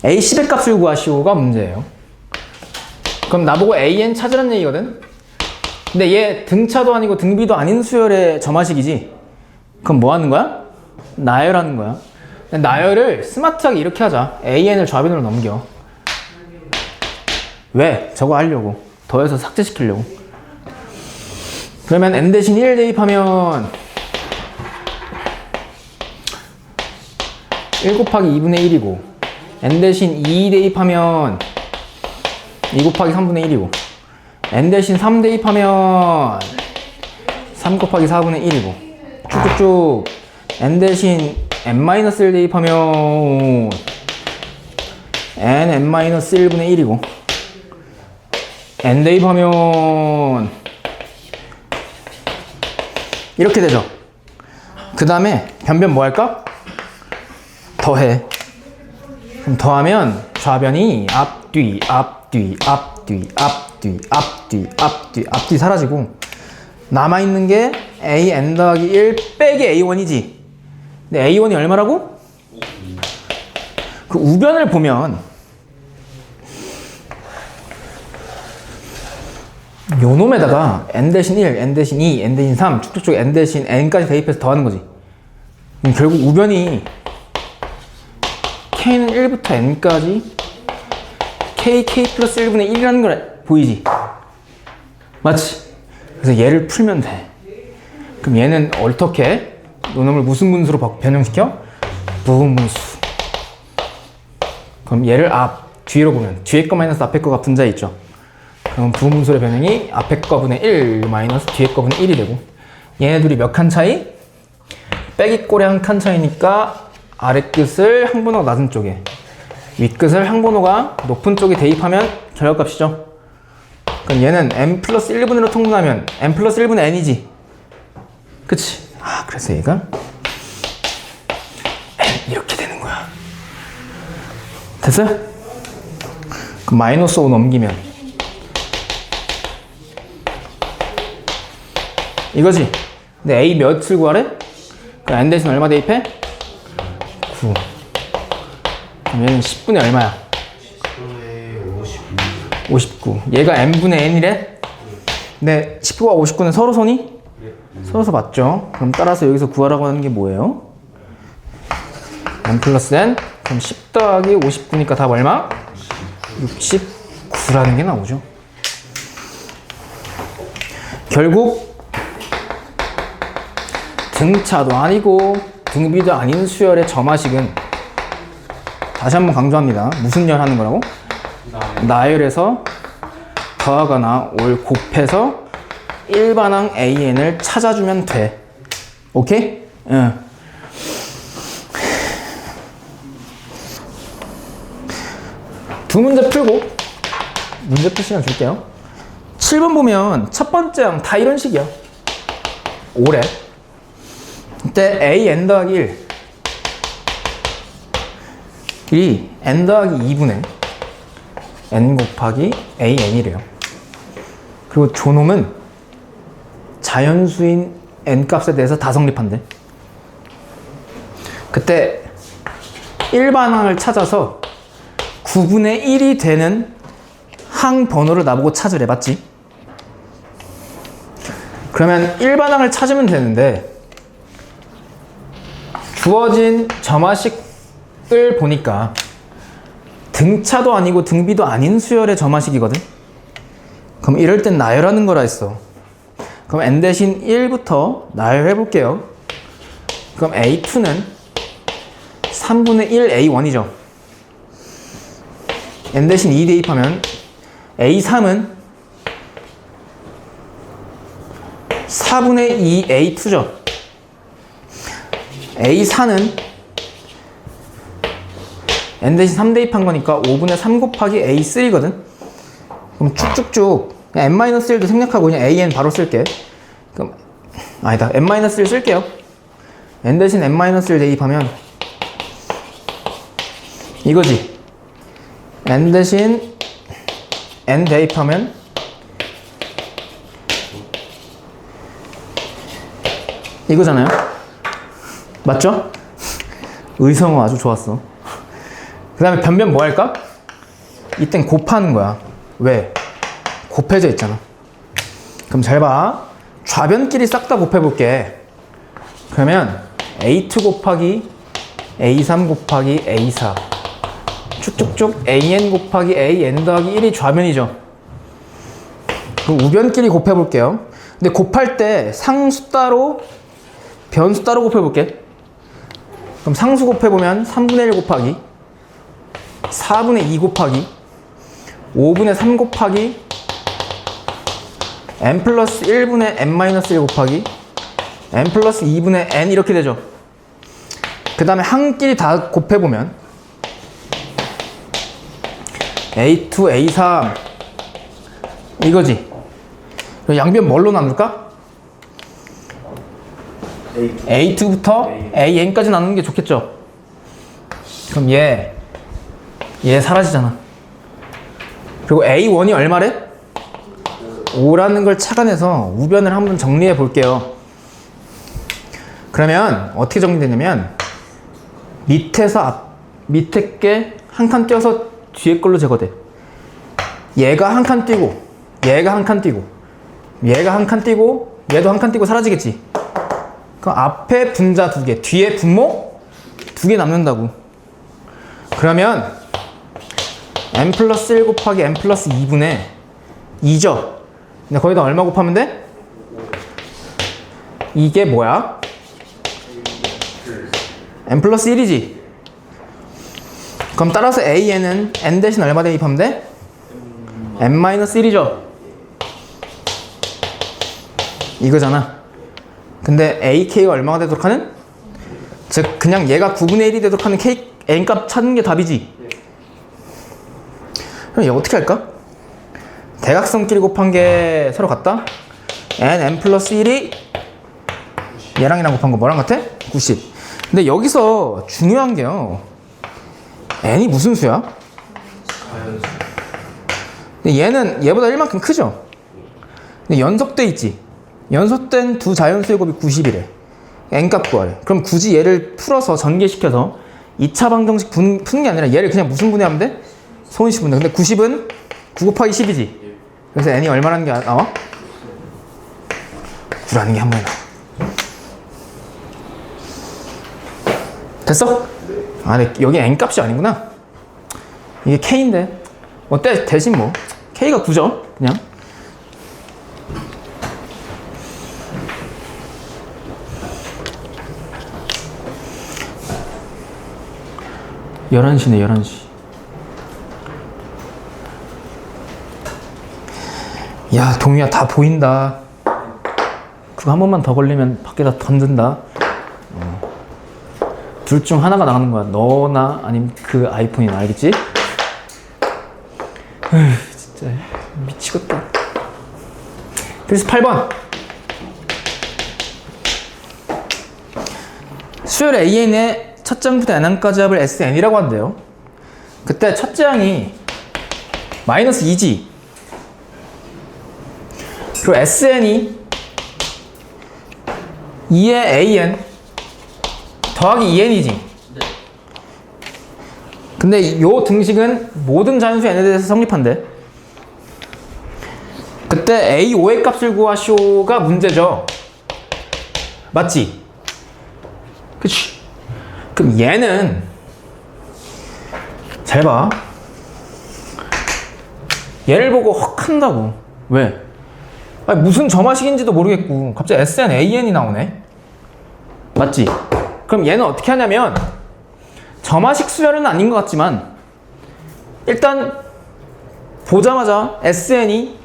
A10의 값을 구하시오가 문제예요. 그럼 나보고 AN 찾으라는 얘기거든? 근데 얘 등차도 아니고 등비도 아닌 수열의 점화식이지? 그럼 뭐 하는 거야? 나열하는 거야. 나열을 스마트하게 이렇게 하자. AN을 좌변으로 넘겨. 왜? 저거 하려고. 더해서 삭제시키려고. 그러면 n 대신 1 대입하면 1 곱하기 2분의 1이고 n 대신 2 대입하면 2 곱하기 3분의 1이고 n 대신 3 대입하면 3 곱하기 4분의 1이고 쭉쭉쭉 n 대신 n-1 대입하면 n-1분의 1이고 n 대입하면 이렇게 되죠. 그 다음에 변변 뭐 할까? 더해. 그럼 더하면 좌변이 앞뒤, 앞뒤, 앞뒤, 앞뒤, 앞뒤, 앞뒤, 앞뒤 사라지고 남아있는 게 AN 더하기 1 빼기 A1이지. 근데 A1이 얼마라고? 그 우변을 보면 요 놈에다가 n 대신 1, n 대신 2, n 대신 3 쭉쭉쭉 n 대신 n까지 대입해서 더하는 거지. 그럼 결국 우변이 k는 1부터 n까지 k 플러스 1분의 1이라는 걸 보이지? 맞지? 그래서 얘를 풀면 돼. 그럼 얘는 어떻게? 요놈을 무슨 분수로 변형시켜? 부분분수. 그럼 얘를 뒤로 보면 뒤에 거 마이너스 앞에 거가 분자에 있죠. 그럼 부분분수의 변형이 앞에 거분의 1 마이너스 뒤에 거분의 1이 되고 얘네 둘이 몇 칸 차이? 빼기 꼴의 한 칸 차이니까 아래 끝을 항번호가 낮은 쪽에 윗 끝을 항번호가 높은 쪽에 대입하면 결합값이죠. 그럼 얘는 n 플러스 1분으로 통분하면 n 플러스 1분의 n이지. 그치? 그래서 얘가 n 이렇게 되는 거야. 됐어요? 그럼 마이너스 5 넘기면 이거지? 근데 a 몇을 구하래? 그럼 n 대신 얼마 대입해? 9. 그럼 얘는 10분의 얼마야? 59. 얘가 n분의 n이래? 근데 19와 59는 서로 손이? 서로서 맞죠? 그럼 따라서 여기서 구하라고 하는 게 뭐예요? n 플러스 n? 그럼 10 더하기 59니까 답 얼마? 69라는 게 나오죠. 결국 등차도 아니고 등비도 아닌 수열의 점화식은 다시 한번 강조합니다. 무슨 열 하는 거라고? 나열에서 더하거나 올 곱해서 일반항 AN을 찾아주면 돼. 오케이? 응. 두 문제 풀고 문제 풀 시간 줄게요. 7번 보면 첫 번째 항 다 이런 식이야. 오래. 이때 AN 더하기 1 이 N 더하기 2분의 N 곱하기 AN이래요. 그리고 조놈은 자연수인 N 값에 대해서 다 성립한대. 그때 일반항을 찾아서 9분의 1이 되는 항 번호를 나보고 찾으래. 맞지? 그러면 일반항을 찾으면 되는데 주어진 점화식을 보니까 등차도 아니고 등비도 아닌 수열의 점화식이거든. 그럼 이럴 땐 나열하는 거라 했어. 그럼 n 대신 1부터 나열해 볼게요. 그럼 A2는 3분의 1 A1이죠. n 대신 2 대입하면 A3은 4분의 2 A2죠. A4는 n 대신 3 대입한 거니까 5분의 3 곱하기 A3거든. 그럼 쭉쭉쭉 n-1도 생략하고 그냥 an 바로 쓸게. 그럼 아니다, n-1 쓸게요. n 대신 n-1 대입하면 이거지. n 대신 n 대입하면 이거잖아요. 맞죠? 의성어 아주 좋았어. 그 다음에 변변 뭐 할까? 이땐 곱하는 거야. 왜? 곱해져 있잖아. 그럼 잘 봐. 좌변끼리 싹 다 곱해볼게. 그러면 A2 곱하기 A3 곱하기 A4 쭉쭉쭉 AN 곱하기 AN 더하기 1이 좌변이죠. 그럼 우변끼리 곱해볼게요. 근데 곱할 때 상수 따로 변수 따로 곱해볼게. 그럼 상수 곱해보면 3분의 1 곱하기 4분의 2 곱하기 5분의 3 곱하기 n 플러스 1분의 n-1 곱하기 n 플러스 2분의 n 이렇게 되죠. 그 다음에 항끼리 다 곱해보면 A2, A3 이거지. 양변 뭘로 나눌까? A2부터 AN까지 나누는 게 좋겠죠. 그럼 얘 사라지잖아. 그리고 A1이 얼마래? 5라는 걸 착안해서 우변을 한번 정리해 볼게요. 그러면 어떻게 정리되냐면 밑에 게 한 칸 띄어서 뒤에 걸로 제거돼. 얘가 한 칸 띄고 얘가 한 칸 띄고 얘가 한 칸 띄고 얘도 한 칸 띄고 사라지겠지. 그럼 앞에 분자 2개, 뒤에 분모 2개 남는다고. 그러면 n 플러스 1 곱하기 n 플러스 2분의 2죠. 근데 거기다 얼마 곱하면 돼? 이게 뭐야? n 플러스 1이지. 그럼 따라서 AN은 n 대신 얼마 대입하면 돼? n-1이죠. 이거잖아. 근데 AK가 얼마가 되도록 하는? 즉 그냥 얘가 9분의 1이 되도록 하는 K, N값 찾는 게 답이지. 그럼 얘 어떻게 할까? 대각선끼리 곱한 게 서로 같다? n 플러스 1이 얘랑 곱한 거 뭐랑 같아? 90. 근데 여기서 중요한 게요, n이 무슨 수야? 근데 얘는 얘보다 1만큼 크죠? 근데 연속돼 있지. 연속된 두 자연수의 곱이 90이래. n값 구하래. 그럼 굳이 얘를 풀어서 전개시켜서 2차 방정식 푸는 게 아니라 얘를 그냥 무슨 분해하면 돼? 소인식 분해. 근데 90은 9 곱하기 10이지. 그래서 n이 얼마라는 게 나와? 9라는 게 한 번에 나와. 됐어? 아, 근데 여기 n값이 아니구나. 이게 k인데 뭐 대신 뭐 k가 9죠 그냥. 11시네 11시. 야 동희야 다 보인다. 그거 한 번만 더 걸리면 밖에다 던진다. 둘 중 하나가 나가는 거야. 너나 아니면 그 아이폰이나. 알겠지? 에휴 진짜 미치겠다. 그래서 8번 수열 AN의 첫 장부터 n항까지 합을 SN이라고 한대요. 그때 첫째 항이 마이너스 2지. 그리고 SN이 2의 AN 더하기 2n이지. 근데 이 등식은 모든 자연수 n에 대해서 성립한대. 그때 A5의 값을 구하시오가 문제죠. 맞지? 그치? 그럼 얘는 잘 봐. 얘를 보고 헉 한다고. 왜? 아니, 무슨 점화식인지도 모르겠고 갑자기 SN AN이 나오네. 맞지? 그럼 얘는 어떻게 하냐면 점화식 수열은 아닌 것 같지만 일단 보자마자 SN이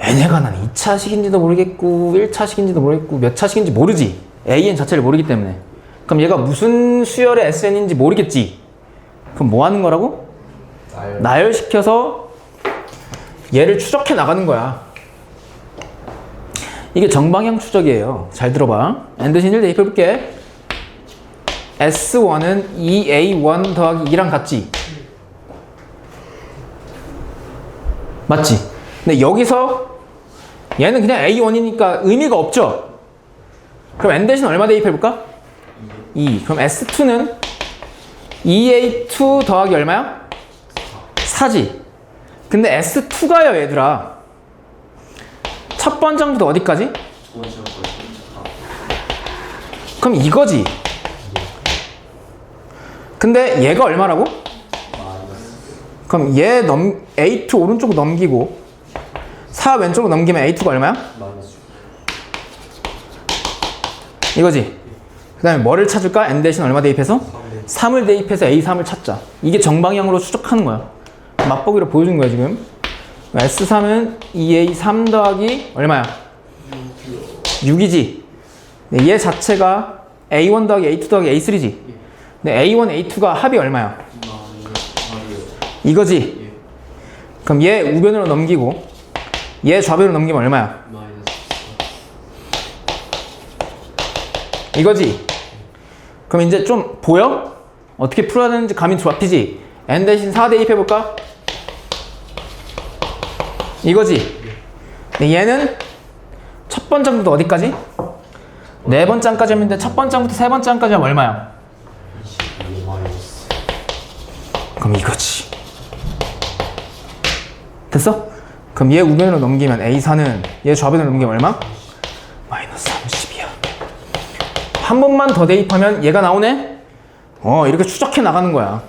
얘네가 난 2차식인지도 모르겠고 1차식인지도 모르겠고 몇 차식인지 모르지. AN 자체를 모르기 때문에. 그럼 얘가 무슨 수열의 SN인지 모르겠지. 그럼 뭐 하는 거라고? 나열시켜서 얘를 추적해 나가는 거야. 이게 정방향 추적이에요. 잘 들어봐. n 대신 1 대입해볼게. S1은 2A1 더하기 2랑 같지? 맞지? 근데 여기서 얘는 그냥 A1이니까 의미가 없죠? 그럼 n 대신 얼마 대입해볼까? 2. 그럼 S2는 2A2 더하기 얼마야? 4지? 근데 S2가요 얘들아. 첫 번째부터 어디까지? 그럼 이거지. 근데 얘가 얼마라고? 그럼 얘 A2 오른쪽으로 넘기고 4 왼쪽으로 넘기면 A2가 얼마야? 이거지. 그 다음에 뭐를 찾을까? n 대신 얼마 대입해서? 3을 대입해서 A3을 찾자. 이게 정방향으로 추적하는 거야. 맛보기로 보여준 거야 지금. S3은 2A3 더하기 얼마야? 6이지. 얘 자체가 A1 더하기 A2 더하기 A3지. 근데 A1, A2가 합이 얼마야? 이거지. 그럼 얘 우변으로 넘기고 얘 좌변으로 넘기면 얼마야? 이거지. 그럼 이제 좀 보여? 어떻게 풀어야 되는지 감이 잡히지? n 대신 4 대입해볼까? 이거지. 얘는 첫 번째부터 어디까지? 네 번째 항까지 하면 돼. 첫 번째 항부터 세 번째 항까지 하면 얼마야? 그럼 이거지. 됐어? 그럼 얘 우변으로 넘기면 A4는 얘 좌변으로 넘기면 얼마? 마이너스 30이야. 한 번만 더 대입하면 얘가 나오네? 이렇게 추적해 나가는 거야.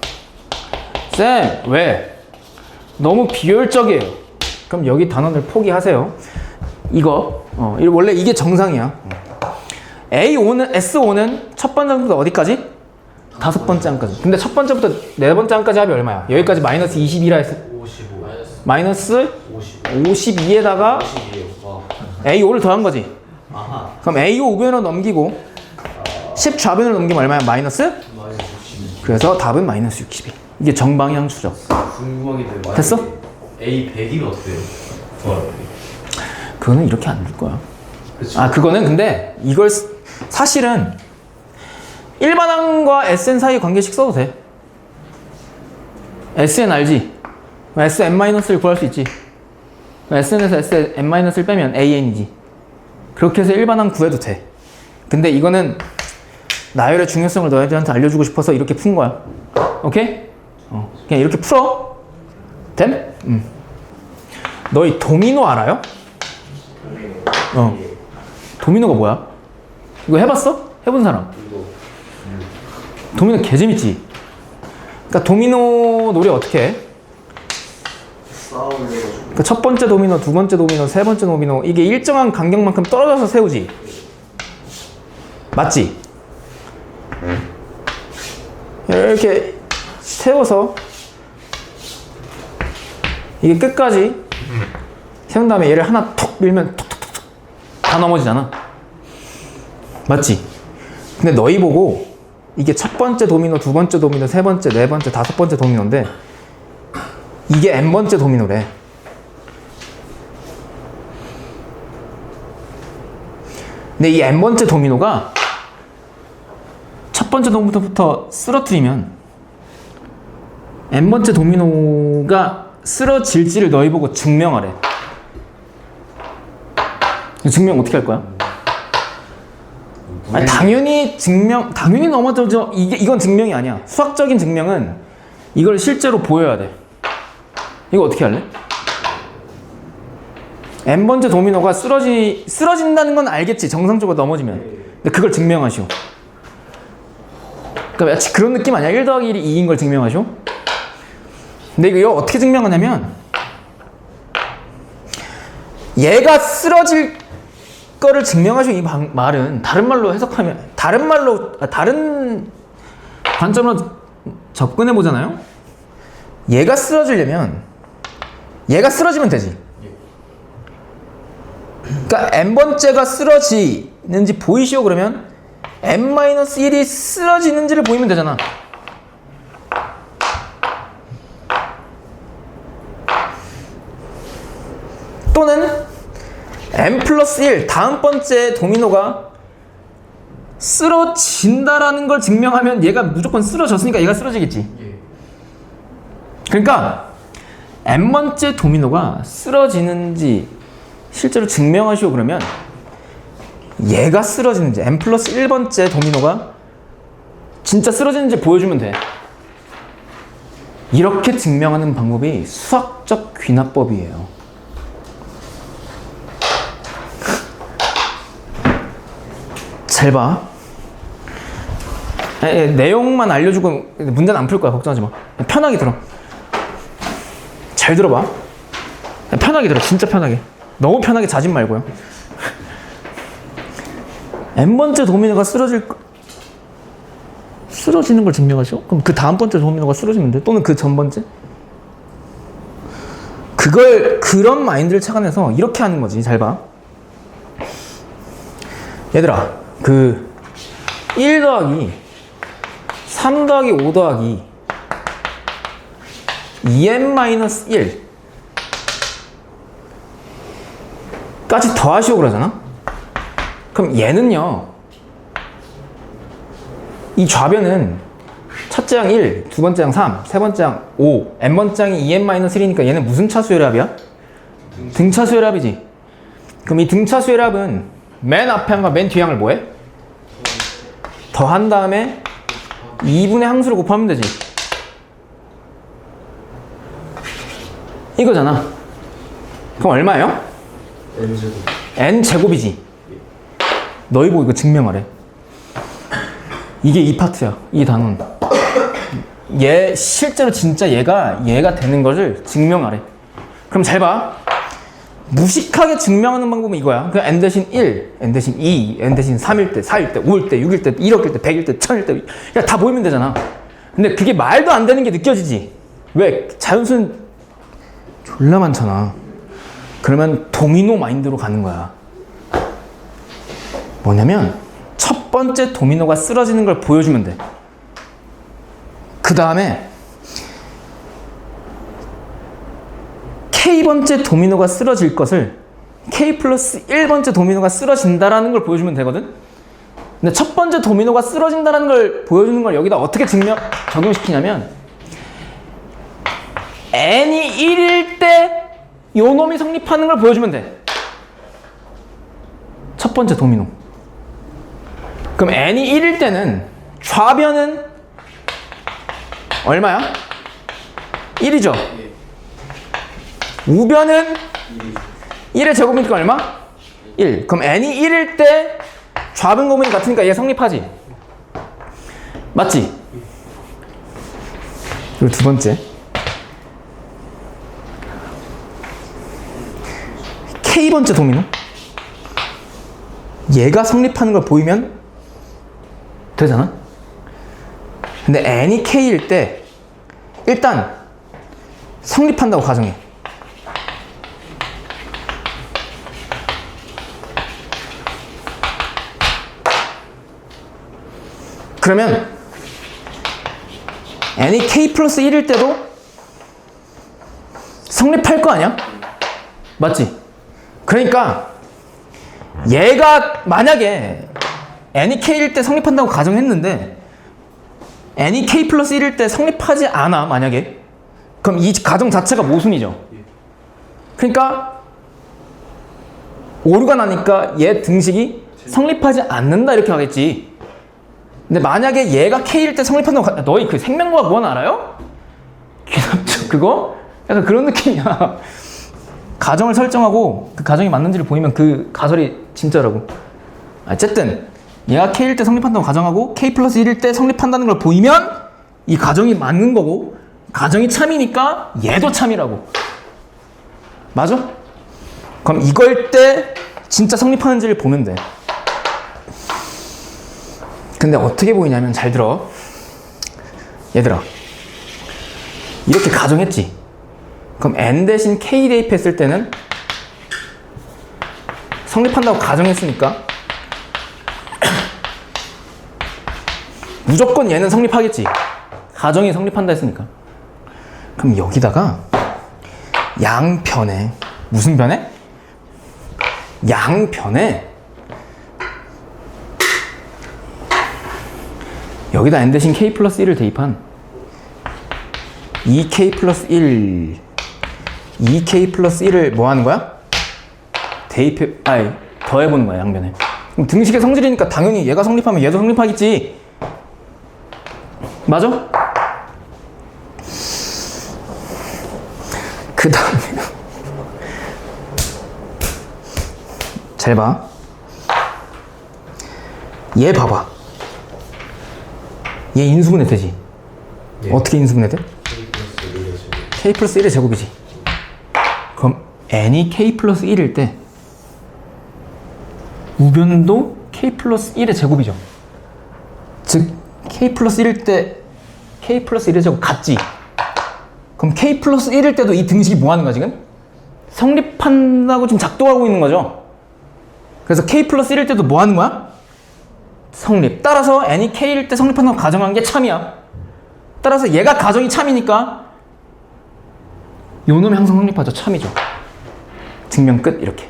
쌤, 왜? 너무 비효율적이에요. 그럼 여기 단원을 포기하세요. 이거 원래 이게 정상이야. S5는 첫 번째부터 어디까지? 다섯 번째 항까지. 근데 첫 번째부터 네 번째 항까지 합이 얼마야? 여기까지 마이너스 22라 했어. 55. 마이너스 52에다가 A5를 더한 거지. 아하. 그럼 A5 우변으로 넘기고 10 좌변으로 넘기면 얼마야? 마이너스? 그래서 답은 마이너스 60이. 이게 정방향 추적. 궁금한 게 되게 됐어? A100이면 어때요? 그거는 이렇게 안 줄 거야. 그치. 그거는 근데 이걸 사실은 일반항과 SN 사이 관계식 써도 돼. SN 알지? SN-를 구할 수 있지. SN에서 SN-를 빼면 AN이지. 그렇게 해서 일반항 구해도 돼. 근데 이거는 나열의 중요성을 너희들한테 알려주고 싶어서 이렇게 푼 거야. 오케이? 그냥 이렇게 풀어. 됨? 너희 도미노 알아요? 도미노가 뭐야? 이거 해봤어? 해본 사람? 도미노 개재밌지? 그러니까 도미노 놀이 어떻게 해? 그러니까 첫 번째 도미노, 두 번째 도미노, 세 번째 도미노 이게 일정한 간격만큼 떨어져서 세우지? 맞지? 이렇게 채워서 이게 끝까지 세운 다음에 얘를 하나 톡 밀면 톡톡톡 다 넘어지잖아. 맞지? 근데 너희 보고 이게 첫 번째 도미노, 두 번째 도미노, 세 번째, 네 번째, 다섯 번째 도미노인데 이게 n번째 도미노래. 근데 이 n번째 도미노가 첫 번째 도미노부터 쓰러뜨리면 n번째 도미노가 쓰러질지를 너희 보고 증명하래. 증명 어떻게 할 거야? 아니, 당연히 넘어져. 이건 증명이 아니야. 수학적인 증명은 이걸 실제로 보여야 돼. 이거 어떻게 할래? n번째 도미노가 쓰러진다는 건 알겠지. 정상적으로 넘어지면. 근데 그걸 증명하시오. 그러니까 마치 그런 느낌 아니야? 1 더하기 1이 2인 걸 증명하시오? 근데 이거 어떻게 증명하냐면 얘가 쓰러질 거를 증명하시오. 이 말은 다른 말로 해석하면 다른 관점으로 접근해 보잖아요. 얘가 쓰러지려면 얘가 쓰러지면 되지. 그러니까 n번째가 쓰러지는지 보이시오. 그러면 n-1이 쓰러지는지를 보이면 되잖아. 또는 n 플러스 1 다음 번째 도미노가 쓰러진다라는 걸 증명하면 얘가 무조건 쓰러졌으니까 얘가 쓰러지겠지. 그러니까 n번째 도미노가 쓰러지는지 실제로 증명하시오. 그러면 얘가 쓰러지는지 n 플러스 1번째 도미노가 진짜 쓰러지는지 보여주면 돼. 이렇게 증명하는 방법이 수학적 귀납법이에요. 잘 봐. 내용만 알려주고 문제는 안 풀 거야. 걱정하지 마. 편하게 들어. 잘 들어봐. 편하게 들어. 진짜 편하게. 너무 편하게 자진 말고요. n번째 도미노가 쓰러지는 걸 증명하시오? 그럼 그 다음 번째 도미노가 쓰러지면 돼? 또는 그 전 번째? 그런 마인드를 착안해서 이렇게 하는 거지. 잘 봐. 얘들아, 1 더하기 3 더하기 5 더하기 2n-1 까지 더하시오 그러잖아? 그럼 얘는요, 이 좌변은 첫째 항 1, 두 번째 항 3, 세 번째 항 5, n번째 항이 2n-1이니까 얘는 무슨 차수의 합이야? 등차수의 합이지. 그럼 이 등차수의 합은 맨 앞에 항과 맨 뒤에 항을 뭐해? 더한 다음에 2분의 항수를 곱하면 되지. 이거잖아. 그럼 얼마예요? n제곱이지. 너희 보고 이거 증명하래. 이게 이 파트야. 이 단원. 실제로 진짜 얘가 되는 것을 증명하래. 그럼 잘 봐. 무식하게 증명하는 방법은 이거야. 그 n 대신 1, n 대신 2, n 대신 3일 때, 4일 때, 5일 때, 6일 때, 1억일 때, 100일 때, 1000일 때, 야, 다 보이면 되잖아. 근데 그게 말도 안 되는 게 느껴지지. 왜? 자연수는 졸라 많잖아. 그러면 도미노 마인드로 가는 거야. 뭐냐면 첫 번째 도미노가 쓰러지는 걸 보여주면 돼. 그 다음에 K번째 도미노가 쓰러질 것을 K 플러스 1번째 도미노가 쓰러진다라는 걸 보여주면 되거든? 근데 첫 번째 도미노가 쓰러진다라는 걸 보여주는 걸 여기다 어떻게 적용시키냐면 n이 1일 때 요 놈이 성립하는 걸 보여주면 돼. 첫 번째 도미노. 그럼 n이 1일 때는 좌변은 얼마야? 1이죠? 우변은 1의 제곱이니까 얼마? 1. 그럼 n이 1일 때 좌변 고문이 같으니까 얘 성립하지? 맞지? 그리고 두 번째. K번째 도미노. 얘가 성립하는 걸 보이면 되잖아? 근데 n이 K일 때 일단 성립한다고 가정해. 그러면 n이 k 플러스 1일 때도 성립할 거 아니야? 맞지? 그러니까 얘가 만약에 n이 k일 때 성립한다고 가정했는데 n이 k 플러스 1일 때 성립하지 않아 만약에, 그럼 이 가정 자체가 모순이죠. 그러니까 오류가 나니까 얘 등식이 성립하지 않는다 이렇게 하겠지. 근데 만약에 얘가 k일 때 성립한다고 너희 그 생명과학 원 알아요? 기납적 그거? 약간 그런 느낌이야. 가정을 설정하고 그 가정이 맞는지를 보이면 그 가설이 진짜라고. 어쨌든 얘가 k일 때 성립한다고 가정하고 k 플러스 1일 때 성립한다는 걸 보이면 이 가정이 맞는 거고, 가정이 참이니까 얘도 참이라고. 맞아? 그럼 이걸 때 진짜 성립하는지를 보면 돼. 근데 어떻게 보이냐면, 잘 들어 얘들아, 이렇게 가정했지. 그럼 n 대신 k 대입했을 때는 성립한다고 가정했으니까 무조건 얘는 성립하겠지. 가정이 성립한다 했으니까. 그럼 여기다가 양변에, 무슨 변에? 양변에 여기다 n 대신 k 플러스 1을 대입한 2k 플러스 1, 2k 플러스 1을 뭐 하는 거야? 더해보는 거야, 양변에. 그럼 등식의 성질이니까 당연히 얘가 성립하면 얘도 성립하겠지. 맞아? 그 다음에 잘 봐. 얘 봐봐. 얘 인수분해 되지? 예. 어떻게 인수분해 돼? k 플러스 1의 제곱. k 플러스 1의 제곱이지. 그럼 n이 k 플러스 1일 때 우변도 k 플러스 1의 제곱이죠. 즉 k 플러스 1일 때 k 플러스 1의 제곱 같지? 그럼 k 플러스 1일 때도 이 등식이 뭐 하는 거야 지금? 성립한다고 지금 작동하고 있는 거죠. 그래서 k 플러스 1일 때도 뭐 하는 거야? 성립. 따라서 n이 k일 때 성립한다고 가정한 게 참이야. 따라서 얘가 가정이 참이니까 요 놈이 항상 성립하죠. 참이죠. 증명 끝. 이렇게.